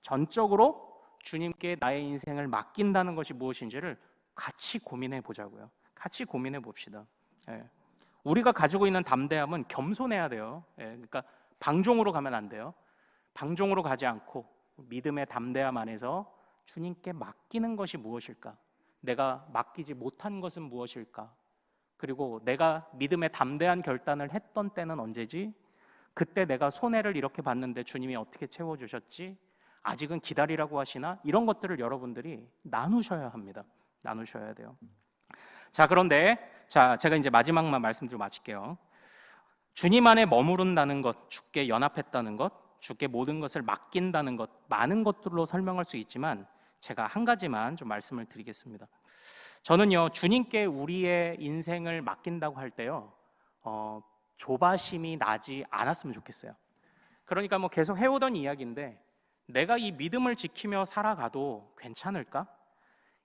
Speaker 1: 전적으로 주님께 나의 인생을 맡긴다는 것이 무엇인지를 같이 고민해 보자고요. 같이 고민해 봅시다. 우리가 가지고 있는 담대함은 겸손해야 돼요. 그러니까 방종으로 가면 안 돼요. 방종으로 가지 않고 믿음의 담대함 안에서 주님께 맡기는 것이 무엇일까? 내가 맡기지 못한 것은 무엇일까? 그리고 내가 믿음의 담대한 결단을 했던 때는 언제지? 그때 내가 손해를 이렇게 봤는데 주님이 어떻게 채워주셨지? 아직은 기다리라고 하시나? 이런 것들을 여러분들이 나누셔야 합니다. 나누셔야 돼요. 자, 그런데 제가 이제 마지막만 말씀드리고 마칠게요. 주님 안에 머무른다는 것, 주께 연합했다는 것, 주께 모든 것을 맡긴다는 것, 많은 것들로 설명할 수 있지만 제가 한 가지만 좀 말씀을 드리겠습니다. 저는요, 주님께 우리의 인생을 맡긴다고 할 때요, 조바심이 나지 않았으면 좋겠어요. 그러니까 뭐 계속 해오던 이야기인데, 내가 이 믿음을 지키며 살아가도 괜찮을까?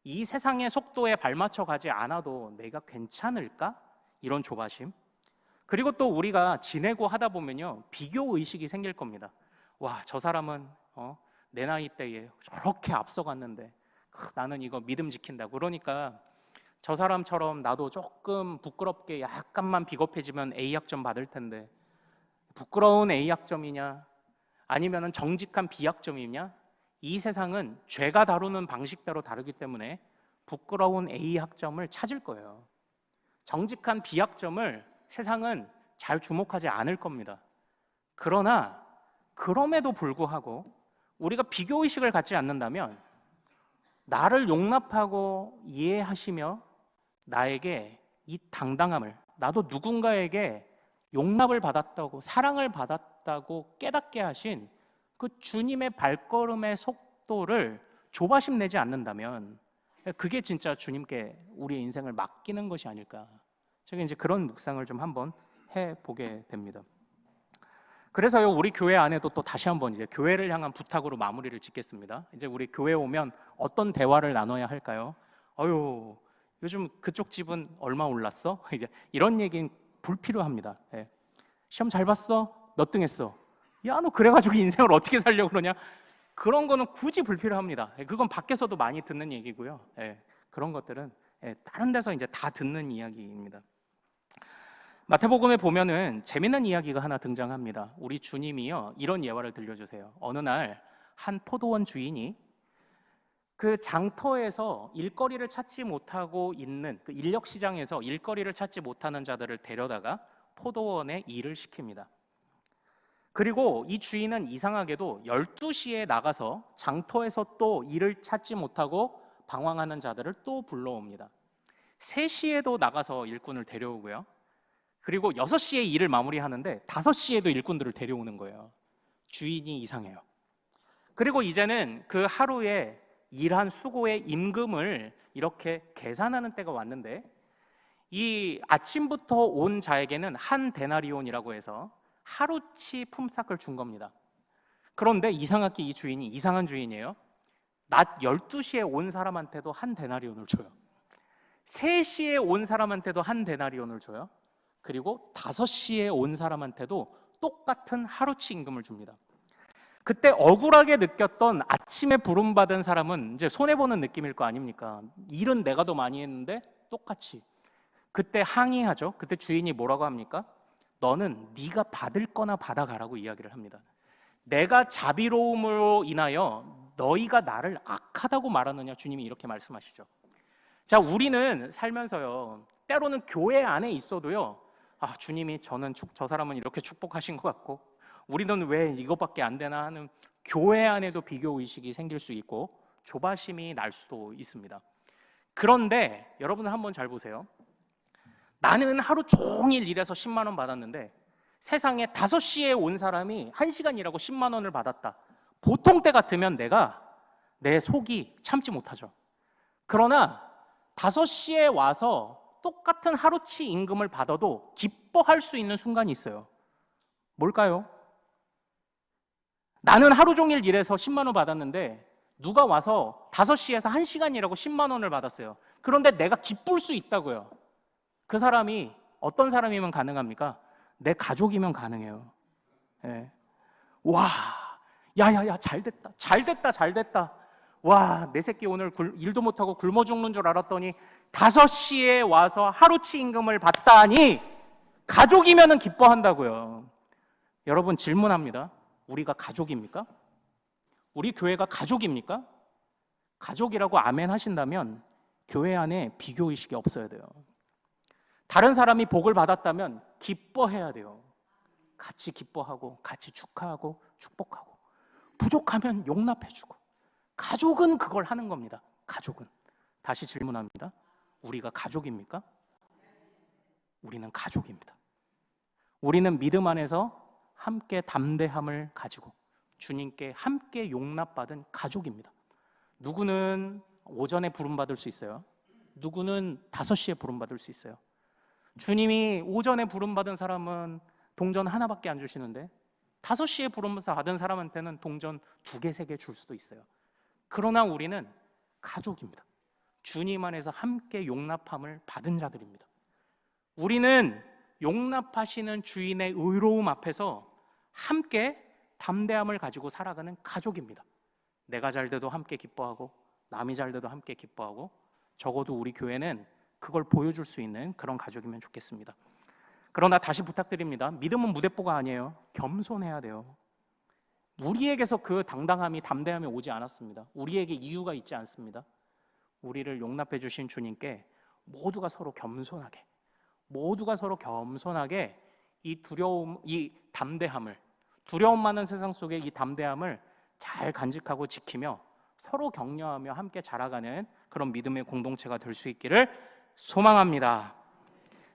Speaker 1: 이 세상의 속도에 발맞춰 가지 않아도 내가 괜찮을까? 이런 조바심. 그리고 또 우리가 지내고 하다 보면요, 비교 의식이 생길 겁니다. 와, 저 사람은 내 나이 때에 저렇게 앞서갔는데 나는 이거 믿음 지킨다. 그러니까 저 사람처럼 나도 조금 부끄럽게 약간만 비겁해지면 A학점 받을 텐데, 부끄러운 A학점이냐 아니면 정직한 B학점이냐? 이 세상은 죄가 다루는 방식대로 다르기 때문에 부끄러운 A학점을 찾을 거예요. 정직한 B학점을 세상은 잘 주목하지 않을 겁니다. 그러나 그럼에도 불구하고 우리가 비교의식을 갖지 않는다면 나를 용납하고 이해하시며 나에게 이 당당함을, 나도 누군가에게 용납을 받았다고, 사랑을 받았다고 깨닫게 하신 그 주님의 발걸음의 속도를 조바심 내지 않는다면 그게 진짜 주님께 우리의 인생을 맡기는 것이 아닐까. 제가 이제 그런 묵상을 좀 한번 해보게 됩니다. 그래서요, 우리 교회 안에도 또 다시 한번 이제 교회를 향한 부탁으로 마무리를 짓겠습니다. 이제 우리 교회 오면 어떤 대화를 나눠야 할까요? 어유, 요즘 그쪽 집은 얼마 올랐어? 이제 이런 얘기는 불필요합니다. 예. 시험 잘 봤어? 몇 등 했어? 야, 너 그래가지고 인생을 어떻게 살려고 그러냐? 그런 거는 굳이 불필요합니다. 예, 그건 밖에서도 많이 듣는 얘기고요. 예, 그런 것들은 다른 데서 이제 다 듣는 이야기입니다. 마태복음에 보면은 재미난 이야기가 하나 등장합니다. 우리 주님이요, 이런 예화를 들려주세요. 어느 날 한 포도원 주인이 그 장터에서 일거리를 찾지 못하고 있는 그 인력시장에서 일거리를 찾지 못하는 자들을 데려다가 포도원에 일을 시킵니다. 그리고 이 주인은 이상하게도 12시에 나가서 장터에서 또 일을 찾지 못하고 방황하는 자들을 또 불러옵니다. 3시에도 나가서 일꾼을 데려오고요. 그리고 6시에 일을 마무리하는데 5시에도 일꾼들을 데려오는 거예요. 주인이 이상해요. 그리고 이제는 그 하루에 일한 수고의 임금을 이렇게 계산하는 때가 왔는데 이 아침부터 온 자에게는 한 데나리온이라고 해서 하루치 품삯을 준 겁니다. 그런데 이상하게 이 주인이 이상한 주인이에요. 낮 12시에 온 사람한테도 한 데나리온을 줘요. 3시에 온 사람한테도 한 데나리온을 줘요. 그리고 5시에 온 사람한테도 똑같은 하루치 임금을 줍니다. 그때 억울하게 느꼈던 아침에 부름받은 사람은 이제 손해보는 느낌일 거 아닙니까? 일은 내가 더 많이 했는데 똑같이. 그때 항의하죠. 그때 주인이 뭐라고 합니까? 너는 네가 받을 거나 받아가라고 이야기를 합니다. 내가 자비로움으로 인하여 너희가 나를 악하다고 말하느냐, 주님이 이렇게 말씀하시죠. 자, 우리는 살면서요, 때로는 교회 안에 있어도요, 아, 주님이 저 사람은 이렇게 축복하신 것 같고 우리는 왜 이것밖에 안 되나 하는 교회 안에도 비교의식이 생길 수 있고 조바심이 날 수도 있습니다. 그런데 여러분은 한번 잘 보세요. 나는 하루 종일 일해서 10만 원 받았는데 세상에 5시에 온 사람이 1시간 일하고 10만 원을 받았다. 보통 때 같으면 내 속이 참지 못하죠. 그러나 5시에 와서 똑같은 하루치 임금을 받아도 기뻐할 수 있는 순간이 있어요. 뭘까요? 나는 하루 종일 일해서 10만 원 받았는데 누가 와서 5시에서 1시간 일하고 10만 원을 받았어요. 그런데 내가 기쁠 수 있다고요. 그 사람이 어떤 사람이면 가능합니까? 내 가족이면 가능해요. 예. 와, 야야야, 잘됐다. 와, 내 새끼 오늘 일도 못하고 굶어 죽는 줄 알았더니 5시에 와서 하루치 임금을 받다니 가족이면 기뻐한다고요. 여러분, 질문합니다. 우리가 가족입니까? 우리 교회가 가족입니까? 가족이라고 아멘 하신다면 교회 안에 비교의식이 없어야 돼요. 다른 사람이 복을 받았다면 기뻐해야 돼요. 같이 기뻐하고 같이 축하하고 축복하고, 부족하면 용납해주고. 가족은 그걸 하는 겁니다. 가족은. 다시 질문합니다. 우리가 가족입니까? 우리는 가족입니다. 우리는 믿음 안에서 함께 담대함을 가지고 주님께 함께 용납받은 가족입니다. 누구는 오전에 부름받을 수 있어요. 누구는 5시에 부름받을 수 있어요. 주님이 오전에 부름받은 사람은 동전 하나밖에 안 주시는데 5시에 부름받은 사람한테는 동전 2개, 3개 줄 수도 있어요. 그러나 우리는 가족입니다. 주님 안에서 함께 용납함을 받은 자들입니다. 우리는 용납하시는 주인의 의로움 앞에서 함께 담대함을 가지고 살아가는 가족입니다. 내가 잘 돼도 함께 기뻐하고 남이 잘 돼도 함께 기뻐하고, 적어도 우리 교회는 그걸 보여줄 수 있는 그런 가족이면 좋겠습니다. 그러나 다시 부탁드립니다. 믿음은 무대뽀가 아니에요. 겸손해야 돼요. 우리에게서 그 당당함이, 담대함이 오지 않았습니다. 우리에게 이유가 있지 않습니다. 우리를 용납해 주신 주님께 모두가 서로 겸손하게 모두가 서로 겸손하게 이 두려움, 이 담대함을, 두려움 많은 세상 속에 이 담대함을 잘 간직하고 지키며 서로 격려하며 함께 자라가는 그런 믿음의 공동체가 될 수 있기를 소망합니다.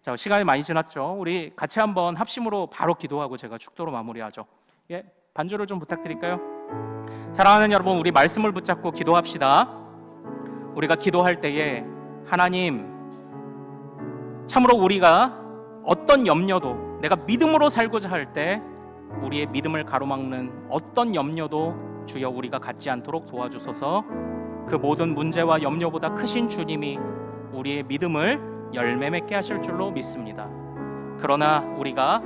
Speaker 1: 자, 시간이 많이 지났죠. 우리 같이 한번 합심으로 바로 기도하고 제가 축도로 마무리하죠. 예, 반주를 좀 부탁드릴까요? 사랑하는 여러분, 우리 말씀을 붙잡고 기도합시다. 우리가 기도할 때에 하나님, 참으로 우리가 어떤 염려도, 내가 믿음으로 살고자 할 때 우리의 믿음을 가로막는 어떤 염려도 주여 우리가 갖지 않도록 도와주소서. 그 모든 문제와 염려보다 크신 주님이 우리의 믿음을 열매 맺게 하실 줄로 믿습니다. 그러나 우리가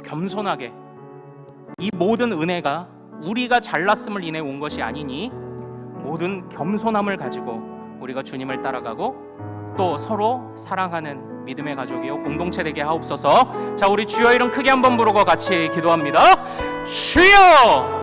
Speaker 1: 겸손하게 이 모든 은혜가 우리가 잘났음을 인해 온 것이 아니니 모든 겸손함을 가지고 우리가 주님을 따라가고 또 서로 사랑하는 믿음의 가족이요 공동체 되게 하옵소서. 자, 우리 주여 이름 크게 한번 부르고 같이 기도합니다. 주여!